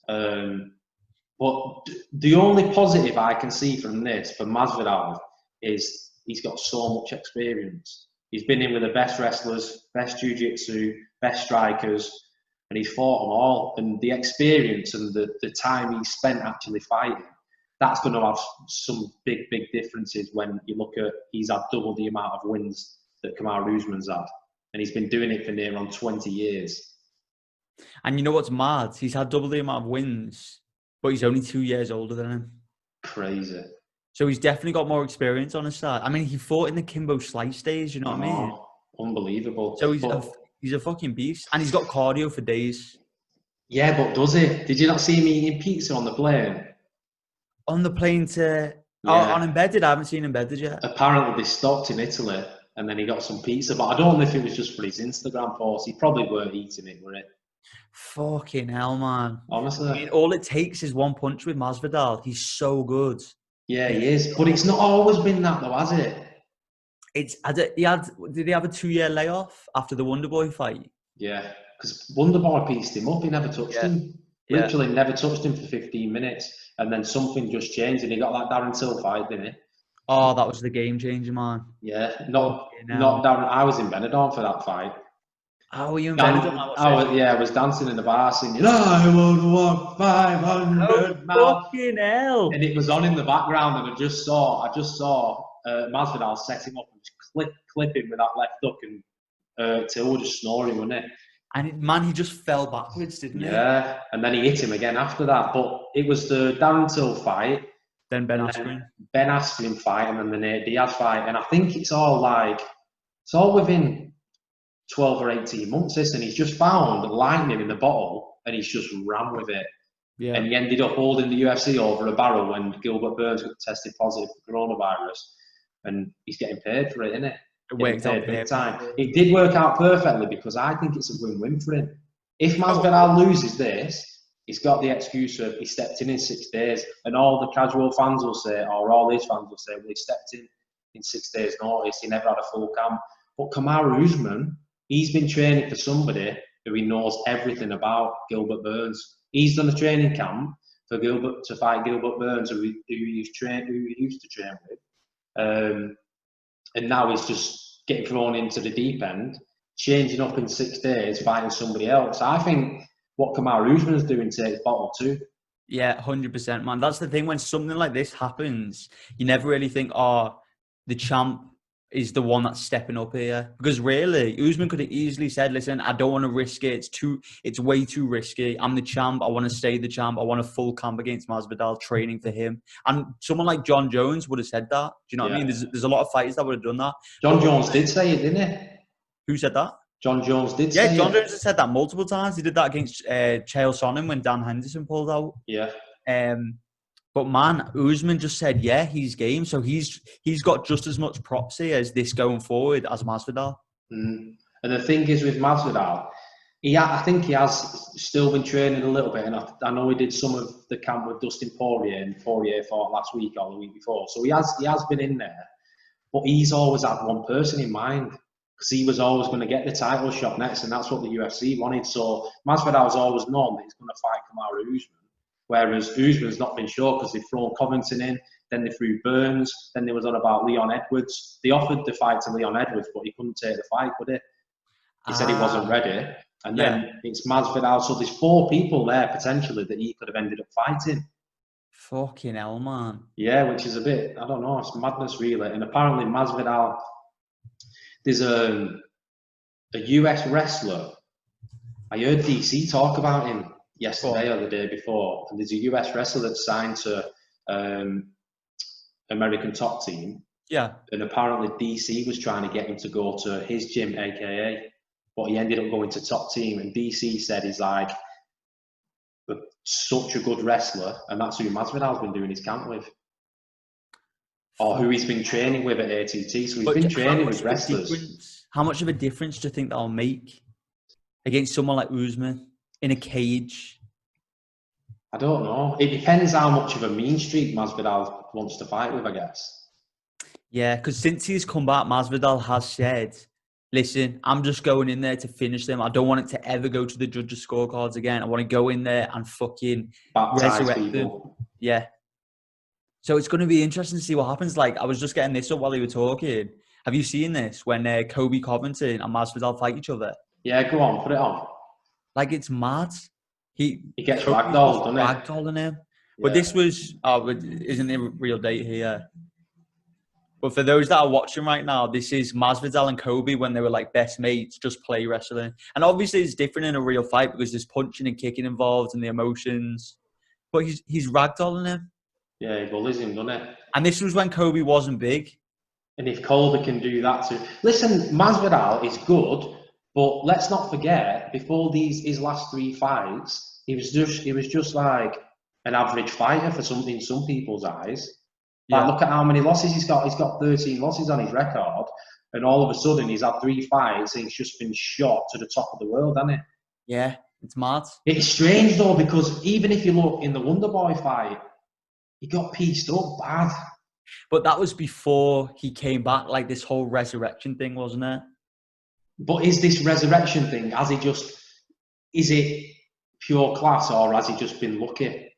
But the only positive I can see from this for Masvidal is he's got so much experience. He's been in with the best wrestlers, best jiu-jitsu, best strikers, and he's fought them all. And the experience and the time he spent actually fighting, that's going to have some big differences when you look at he's had double the amount of wins that Kamaru Usman's had. And he's been doing it for near on 20 years. And you know what's mad? He's had double the amount of wins, but he's only 2 years older than him. Crazy. So he's definitely got more experience on his side. I mean, he fought in the Kimbo Slice days, you know what I mean? Unbelievable. So he's a fucking beast. And he's got cardio for days. Yeah, but does he? Did you not see him eating pizza on the plane? On the plane to... Yeah. Oh, on Embedded? I haven't seen Embedded yet. Apparently they stopped in Italy and then he got some pizza. But I don't know if it was just for his Instagram post. He probably weren't eating it, were it? Fucking hell, man. Honestly. I mean, all it takes is one punch with Masvidal. He's so good. Yeah, he is. But it's not always been that though, has it? Did he have a 2-year layoff after the Wonderboy fight? Yeah, because Wonderboy pieced him up. He never touched him. Literally never touched him for 15 minutes. And then something just changed and he got that Darren Till fight, didn't he? Oh, that was the game changer, man. Yeah, not down. I was in Benidorm for that fight. How were you in Benidorm? I was dancing in the bar singing, I want to walk 500 miles. Fucking hell. And it was on in the background, and I just saw Masvidal set him up and just clip him with that left hook, and Till just snoring, wasn't it? And man, he just fell backwards, didn't he? Yeah, and then he hit him again after that. But it was the Darren Till fight, then Ben Askren fight, and then the Nate Diaz fight. And I think it's all within 12 or 18 months, this, and he's just found lightning in the bottle, and he's just ran with it. Yeah. And he ended up holding the UFC over a barrel when Gilbert Burns got tested positive for coronavirus, and he's getting paid for it, isn't it? It worked out big time. It did work out perfectly because I think it's a win-win for him. If Masvidal loses this, he's got the excuse of he stepped in 6 days, and all the casual fans will say, or all his fans will say, well, he stepped in 6 days' notice. He never had a full camp. But Kamaru Usman, he's been training for somebody who he knows everything about, Gilbert Burns. He's done a training camp for Gilbert to fight Gilbert Burns, who he used to train with. And now he's just getting thrown into the deep end, changing up in 6 days, fighting somebody else. I think what Kamaru Usman's doing takes bottle too. Yeah, 100%, man. That's the thing. When something like this happens, you never really think, oh, the champ is the one that's stepping up here. Because really, Usman could have easily said, listen, I don't want to risk it. It's way too risky. I'm the champ. I want to stay the champ. I want a full camp against Masvidal, training for him. And someone like John Jones would have said that. Do you know what I mean? There's a lot of fighters that would have done that. John Jones did say it, didn't he? Who said that? John Jones did say it. Yeah, John Jones has said that multiple times. He did that against Chael Sonnen when Dan Henderson pulled out. Yeah. But man, Usman just said, yeah, he's game. So he's got just as much props here as this going forward as Masvidal. And the thing is with Masvidal, I think he has still been training a little bit. And I know he did some of the camp with Dustin Poirier, and Poirier fought last week or the week before. So he has been in there. But he's always had one person in mind, because he was always going to get the title shot next, and that's what the UFC wanted. So Masvidal's always known that he's going to fight Kamaru Usman. Whereas Usman's not been sure because they've thrown Covington in, then they threw Burns, then there was on about Leon Edwards. They offered the fight to Leon Edwards, but he couldn't take the fight, could he? He said he wasn't ready. And then it's Masvidal. So there's 4 people there potentially that he could have ended up fighting. Fucking hell, man. Yeah, which is a bit, I don't know, it's madness really. And apparently Masvidal, there's a US wrestler. I heard DC talk about him yesterday or the day before, and there's a US wrestler that's signed to American Top Team. Yeah. And apparently DC was trying to get him to go to his gym, AKA, but he ended up going to Top Team, and DC said he's like such a good wrestler, and that's who Masvidal's been doing his camp with. Or who he's been training with at ATT. So he's been training with wrestlers. How much of a difference do you think that'll make against someone like Usman in a cage? I don't know. It depends how much of a mean streak Masvidal wants to fight with, I guess. Yeah, because since he's come back, Masvidal has said, listen, I'm just going in there to finish them. I don't want it to ever go to the judges' scorecards again. I want to go in there and fucking resurrect them. Yeah. So it's going to be interesting to see what happens. Like, I was just getting this up while you were talking. Have you seen this when Kobe Covington and Masvidal fight each other? Yeah, go on, put it on. Like, it's mad. He gets ragdolled, doesn't he? Ragdolling him. But this was, isn't the real date here? But for those that are watching right now, this is Masvidal and Kobe when they were like best mates, just play wrestling. And obviously it's different in a real fight because there's punching and kicking involved and the emotions. But he's ragdolling him. Yeah, he bullies him, doesn't it? And this was when Kobe wasn't big. And if Colby can do that too. Listen, Masvidal is good, but let's not forget, before his last 3 fights, he was just like an average fighter in some people's eyes. Like, look at how many losses he's got. He's got 13 losses on his record, and all of a sudden he's had 3 fights and he's just been shot to the top of the world, hasn't it? Yeah, it's mad. It's strange though, because even if you look in the Wonderboy fight, he got pieced up bad. But that was before he came back, like this whole resurrection thing, wasn't it? But is this resurrection thing, is it pure class, or has he just been lucky?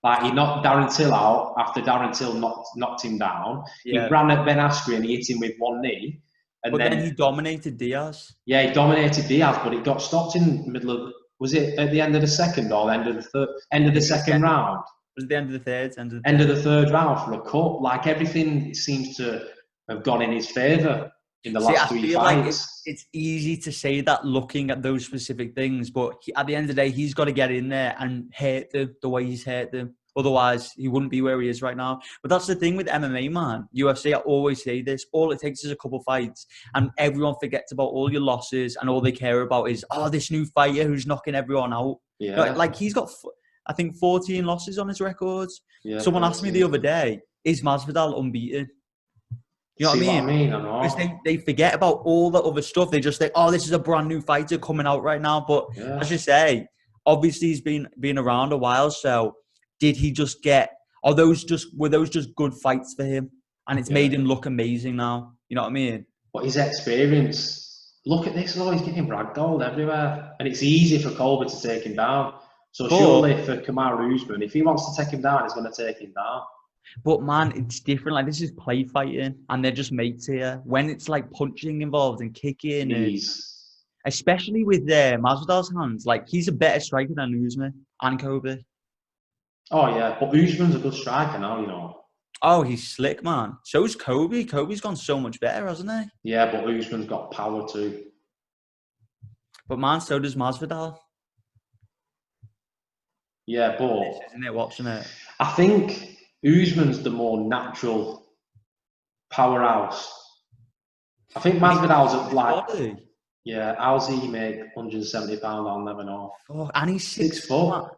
Like, he knocked Darren Till out after Darren Till knocked him down. Yeah. He ran at Ben Askren and he hit him with one knee. And But then he dominated Diaz. Yeah, he dominated Diaz, but it got stopped in the middle of... Was it at the end of the second or the end of the third? End of the second round? Was it the end of the third? End of the third round for a cut. Like, everything seems to have gone in his favour in the last 3 fights. Like it's easy to say that looking at those specific things, but at the end of the day, he's got to get in there and hurt them the way he's hurt them. Otherwise, he wouldn't be where he is right now. But that's the thing with MMA, man. UFC, I always say this. All it takes is a couple fights, and everyone forgets about all your losses, and all they care about is, this new fighter who's knocking everyone out. Yeah. Like he's got, I think, 14 losses on his records. Yeah, Someone asked me the other day, is Masvidal unbeaten? You know what I mean? I know. Because they forget about all the other stuff. They just think, this is a brand new fighter coming out right now. But as you say, obviously he's been around a while. So did he just were those just good fights for him? And it's made him look amazing now. You know what I mean? But his experience, look at this, though. He's getting ragdolled everywhere. And it's easy for Colby to take him down. So surely for Kamaru Usman, if he wants to take him down, he's going to take him down. But man, it's different. Like, this is play fighting, and they're just mates here. When it's like punching involved and kicking, especially with Masvidal's hands, like, he's a better striker than Usman and Kobe. Oh yeah, but Usman's a good striker now, you know. Oh, he's slick, man. So's Kobe. Kobe's gone so much better, hasn't he? Yeah, but Usman's got power too. But man, so does Masvidal. Yeah, but isn't it watching it? I think Usman's the more natural powerhouse. I think Masvidal's at like... Yeah, how's he make £170? I'll never know. Oh, and he's 6 foot.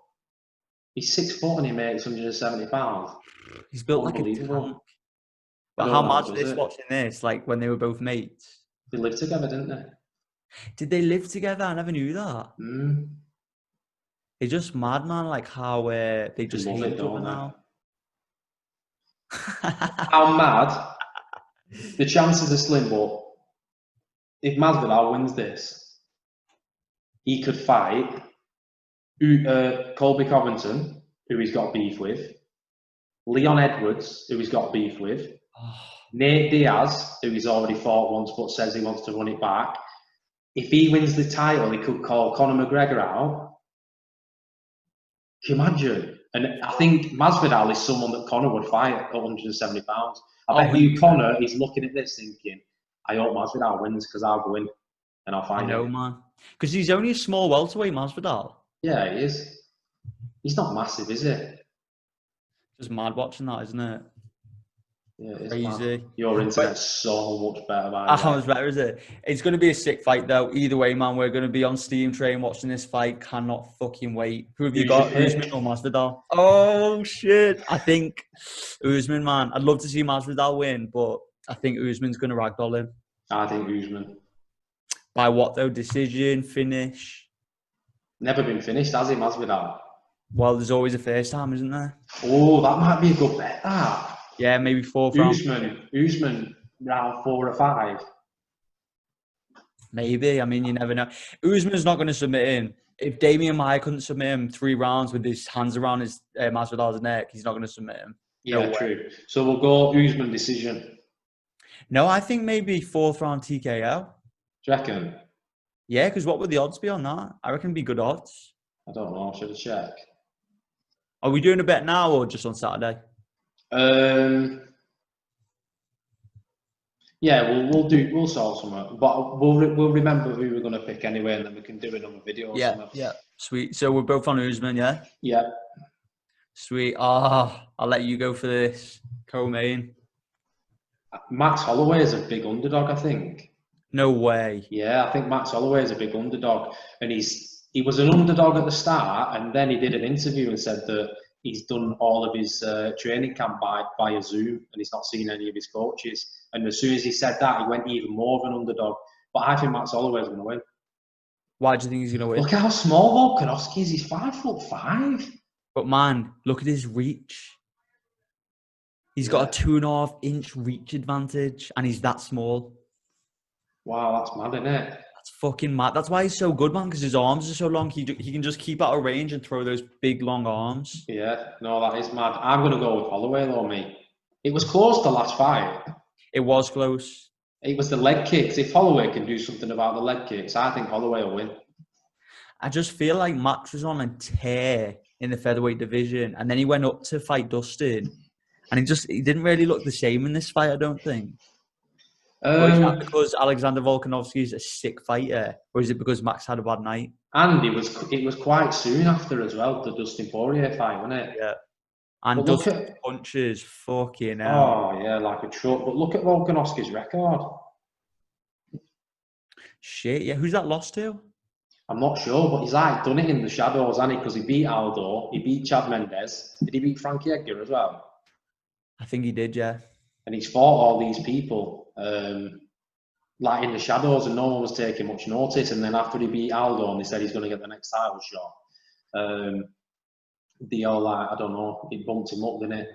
He's 6 foot and he makes £170. He's built like a tank. But how mad is this watching this? Like, when they were both mates? They lived together, didn't they? Did they live together? I never knew that. It's just mad, man, like how they just hate each other now. How mad? The chances are slim, but if Masvidal wins this, he could fight Colby Covington, who he's got beef with, Leon Edwards, who he's got beef with, Nate Diaz, who he's already fought once but says he wants to run it back. If he wins the title, he could call Conor McGregor out. Can you imagine? And I think Masvidal is someone that Conor would fight at £170. I bet you Conor is looking at this thinking, I hope Masvidal wins because I'll go in and I'll fight him. I know, man. Because he's only a small welterweight, Masvidal. Yeah, he is. He's not massive, is he? Just mad watching that, isn't it? Yeah, it's crazy. Mad. Your internet's so much better, man. How much better is it? It's going to be a sick fight, though. Either way, man, we're going to be on Steam Train watching this fight. Cannot fucking wait. Who have you got, Usman or Masvidal? Oh, shit. I think Usman, man. I'd love to see Masvidal win, but I think Usman's going to ragdoll him. I think Usman. By what, though? Decision, finish? Never been finished, has he, Masvidal? Well, there's always a first time, isn't there? Oh, that might be a good bet, that. Yeah, maybe 4th round. Usman, round 4 or 5. Maybe. I mean, you never know. Usman's not going to submit him. If Damian Maia couldn't submit him 3 rounds with his hands around his Masvidal's neck, he's not going to submit him. Yeah, no true. So we'll go Usman decision. No, I think maybe 4th round TKO. Do you reckon? Yeah, because what would the odds be on that? I reckon it'd be good odds. I don't know. Should I check? Are we doing a bet now or just on Saturday? Yeah, we'll sort something, but we'll remember who we're going to pick anyway, and then we can do another video. Or something. Yeah, sweet. So we're both on Usman, yeah. Yeah. Sweet. I'll let you go for this co-main. Max Holloway is a big underdog, I think. No way. Yeah, I think Max Holloway is a big underdog, and he was an underdog at the start, and then he did an interview and said that he's done all of his training camp via Zoom, and he's not seen any of his coaches. And as soon as he said that, he went even more of an underdog. But I think Max Holloway is going to win. Why do you think he's going to win? Look how small Volkanovski is. He's 5'5". But man, look at his reach. He's got a 2.5-inch reach advantage, and he's that small. Wow, that's mad, isn't it? That's fucking mad. That's why he's so good, man, because his arms are so long. He can just keep out of range and throw those big, long arms. Yeah, no, that is mad. I'm going to go with Holloway, though, mate. It was close the last fight. It was close. It was the leg kicks. If Holloway can do something about the leg kicks, I think Holloway will win. I just feel like Max was on a tear in the featherweight division, and then he went up to fight Dustin, and he didn't really look the same in this fight, I don't think. Or is that because Alexander Volkanovski is a sick fighter, or is it because Max had a bad night? And it was quite soon after as well, the Dustin Poirier fight, wasn't it? Yeah. And Dustin's punches, fucking hell. Oh, yeah, like a truck. But look at Volkanovski's record. Shit, yeah. Who's that lost to? I'm not sure, but he's like done it in the shadows, hasn't he? Because he beat Aldo, he beat Chad Mendes. Did he beat Frankie Edgar as well? I think he did, yeah. And he's fought all these people, like in the shadows, and no one was taking much notice. And then after he beat Aldo, and they said he's going to get the next title shot, they all like, I don't know, it bumped him up, didn't it?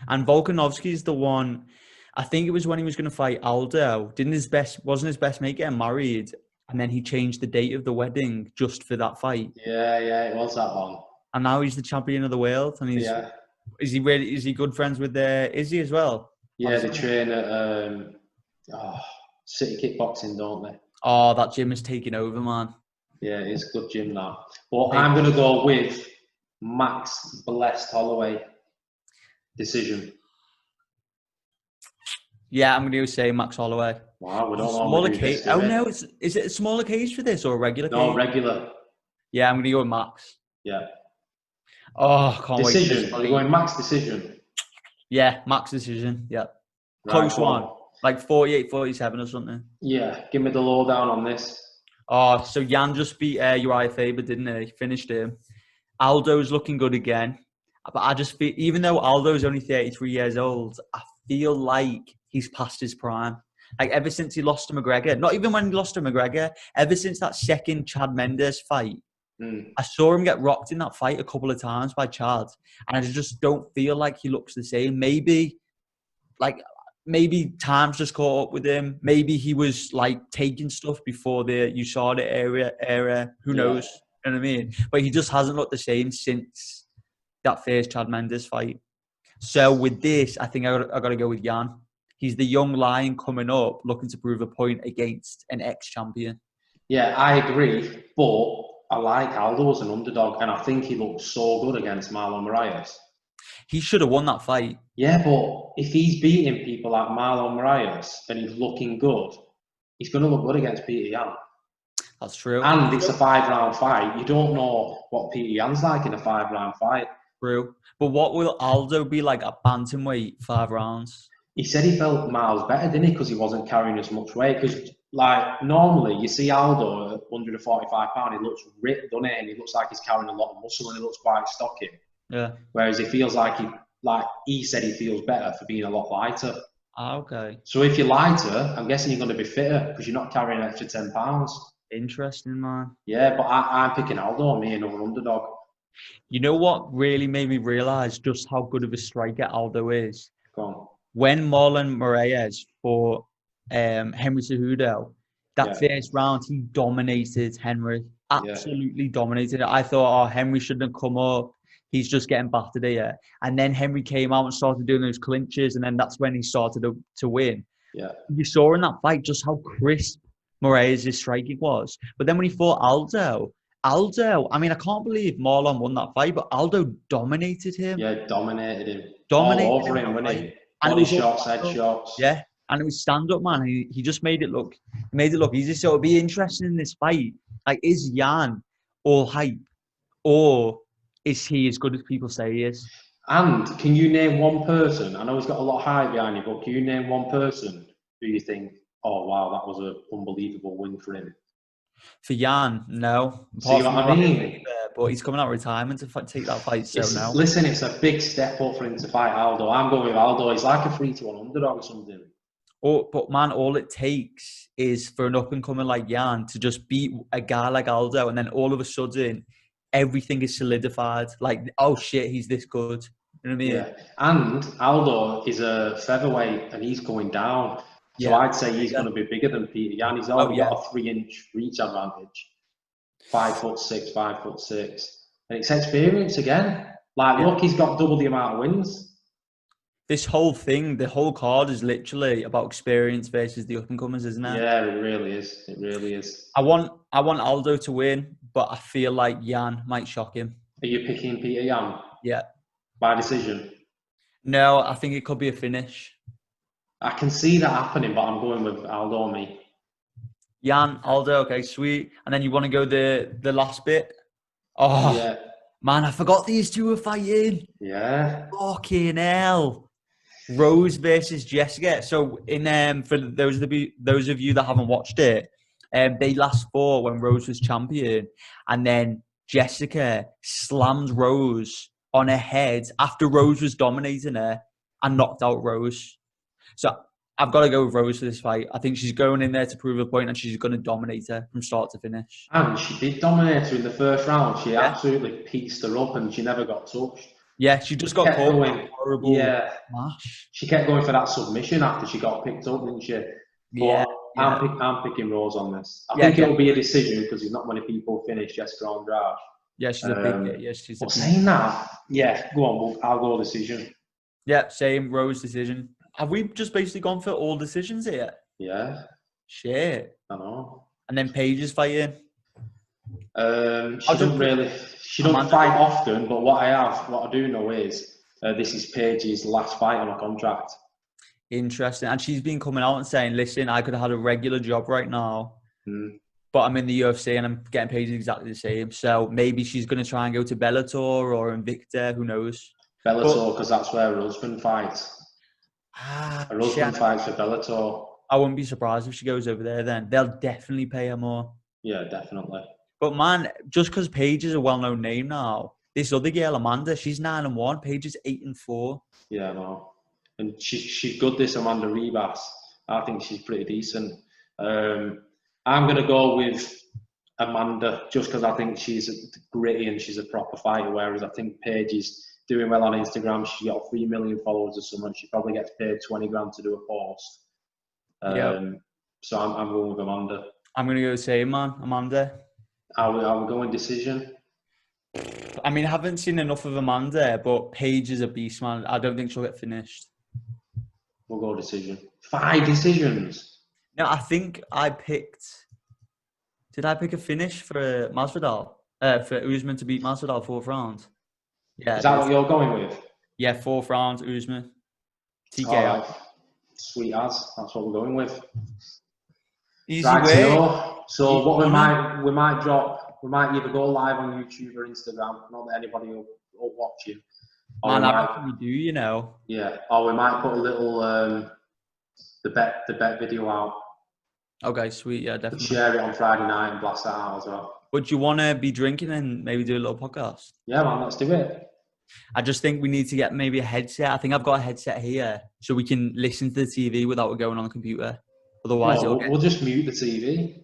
And Volkanovski's the one. I think it was when he was going to fight Aldo. Wasn't his best mate getting married? And then he changed the date of the wedding just for that fight. Yeah, it was that one. And now he's the champion of the world. And is he good friends with Izzy as well? Yeah, they train at City Kickboxing, don't they? Oh, that gym is taking over, man. Yeah, it's a good gym now. But I'm going to go with Max Blessed Holloway decision. Yeah, I'm going to say Max Holloway. Wow, we don't know. Smaller cage. Oh no, is it a smaller cage for this or a regular cage? No, regular. Yeah, I'm going to go with Max. Yeah. Oh, can't wait. Decision. You're going Max decision. Yeah, Max decision. Yeah. Right, close one. Like 48-47 or something. Yeah, give me the lowdown on this. Oh, so Jan just beat Uriah Faber, didn't he? Finished him. Aldo's looking good again. But I just feel, even though Aldo's only 33 years old, I feel like he's past his prime. Like ever since he lost to McGregor, not even when he lost to McGregor, ever since that second Chad Mendes fight, I saw him get rocked in that fight a couple of times by Chad. And I just don't feel like he looks the same. Maybe time's just caught up with him. Maybe he was like taking stuff before the USADA era. Who knows? You know what I mean? But he just hasn't looked the same since that first Chad Mendes fight. So with this, I think I got to go with Jan. He's the young lion coming up, looking to prove a point against an ex-champion. Yeah, I agree. But I like Aldo as an underdog, and I think he looked so good against Marlon Moraes. He should have won that fight. Yeah, but if he's beating people like Marlon Moraes and he's looking good, he's going to look good against Peter Yan. That's true. And it's a 5-round fight. You don't know what Peter Yan's like in a 5-round fight. True. But what will Aldo be like at bantamweight 5 rounds? He said he felt miles better, didn't he? Because he wasn't carrying as much weight. Because, like, normally you see Aldo at 145 pounds, he looks ripped, doesn't he? And he looks like he's carrying a lot of muscle and he looks quite stocky. Yeah. Whereas he feels like he said he feels better for being a lot lighter. Okay. So if you're lighter, I'm guessing you're going to be fitter because you're not carrying an extra 10 pounds. Interesting, man. Yeah, but I'm picking Aldo, me, another underdog. You know what really made me realise just how good of a striker Aldo is? Go on. When Marlon Moraes fought Henry Cejudo, that first round, he dominated Henry. Absolutely dominated it. I thought, Henry shouldn't have come up. He's just getting battered here. And then Henry came out and started doing those clinches, and then that's when he started to win. Yeah. You saw in that fight just how crisp Moraes' striking was. But then when he fought Aldo, I mean, I can't believe Marlon won that fight, but Aldo dominated him. Yeah, dominated him. Dominated all over him, wasn't he? Body shots, head shots. Yeah, and it was stand-up, man. He just made it look easy. So it'll be interesting in this fight. Like, is Jan all hype, or is he as good as people say he is? And can you name one person? I know he's got a lot of hype behind you, but can you name one person who you think, oh wow, that was an unbelievable win for him? For Jan, no. See what I mean? But he's coming out of retirement to take that fight, so no. Listen, it's a big step up for him to fight Aldo. I'm going with Aldo. He's like a 3-1 underdog or something. But man, all it takes is for an up-and-coming like Jan to just beat a guy like Aldo, and then all of a sudden, everything is solidified. Like, oh shit, he's this good. You know what I mean? Yeah. And Aldo is a featherweight, and he's going down. So I'd say he's going to be bigger than Peter Yan. He's already got a 3-inch reach advantage. 5'6", 5'6", and it's experience again. Look, he's got double the amount of wins. This whole thing, the whole card is literally about experience versus the up-and-comers, isn't it? Yeah, it really is. It really is. I want Aldo to win, but I feel like Yan might shock him. Are you picking Peter Yan? Yeah. By decision? No, I think it could be a finish. I can see that happening, but I'm going with Aldo, me. Yan, Aldo, okay, sweet. And then you want to go the last bit? Oh, yeah. Man, I forgot these two were fighting. Yeah. Fucking hell. Rose versus Jessica. So for those of you that haven't watched it, they last fought when Rose was champion, and then Jessica slammed Rose on her head after Rose was dominating her and knocked out Rose. So I've got to go with Rose for this fight. I think she's going in there to prove a point, and she's going to dominate her from start to finish. And she did dominate her in the first round. She absolutely pieced her up, and she never got touched. Yeah, she just got caught with a horrible smash. She kept going for that submission after she got picked up, didn't she? But I'm picking Rose on this. I think it'll be a decision because there's not many people finish Jessica Andrade. Yeah, she's a big she's but saying that, go on, I'll go decision. Yeah, same, Rose decision. Have we just basically gone for all decisions here? Yeah. Shit. I know. And then Paige is fighting. She don't fight often, but what I do know is this is Paige's last fight on a contract. Interesting. And she's been coming out and saying, listen, I could have had a regular job right now, but I'm in the UFC and I'm getting paid exactly the same. So maybe she's going to try and go to Bellator or Invicta, who knows? Bellator, because that's where her husband fights. Her husband fights for Bellator. I wouldn't be surprised if she goes over there then. They'll definitely pay her more. Yeah, definitely. But man, just because Paige is a well-known name now, this other girl, Amanda, she's 9-1. Paige is 8-4. Yeah, I know. And she's good, this Amanda Ribas. I think she's pretty decent. I'm going to go with Amanda just because I think she's gritty and she's a proper fighter, whereas I think Paige is doing well on Instagram. She's got 3 million followers or something. She probably gets paid 20 grand to do a post. So I'm going with Amanda. I'm going to go the same, man. Amanda. I will go in decision. I mean, I haven't seen enough of Amanda, but Paige is a beast, man. I don't think she'll get finished. We'll go decision. 5 decisions. No, I think I picked... Did I pick a finish for Masvidal? For Usman to beat Masvidal 4th round? Yeah. Is that what you're going with? Yeah, 4th round, Usman. TKO. Right. Sweet as. That's what we're going with. Easy way. So what we might drop, we might either go live on YouTube or Instagram. Not that anybody will watch you. Man, I reckon we do, you know. Yeah. Or we might put a little the bet video out. Okay, sweet. Yeah, definitely. Share it on Friday night and blast that out as well. Would you want to be drinking and maybe do a little podcast? Yeah, man, let's do it. I just think we need to get maybe a headset. I think I've got a headset here so we can listen to the TV without it going on the computer. Otherwise, we'll just mute the TV.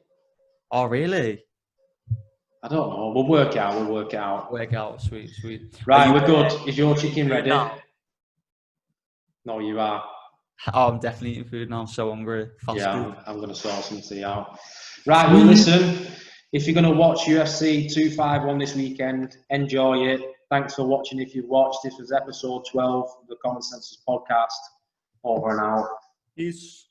Oh, really? I don't know. We'll work it out. Work out. Sweet. Right, we're good. Is your chicken ready? No, you are. Oh, I'm definitely eating food now. I'm so hungry. I'm going to sort something out. Right, well, listen. If you're going to watch UFC 251 this weekend, enjoy it. Thanks for watching. If you've watched, this was episode 12 of the Commonsenseless Podcast. Over and out. Peace.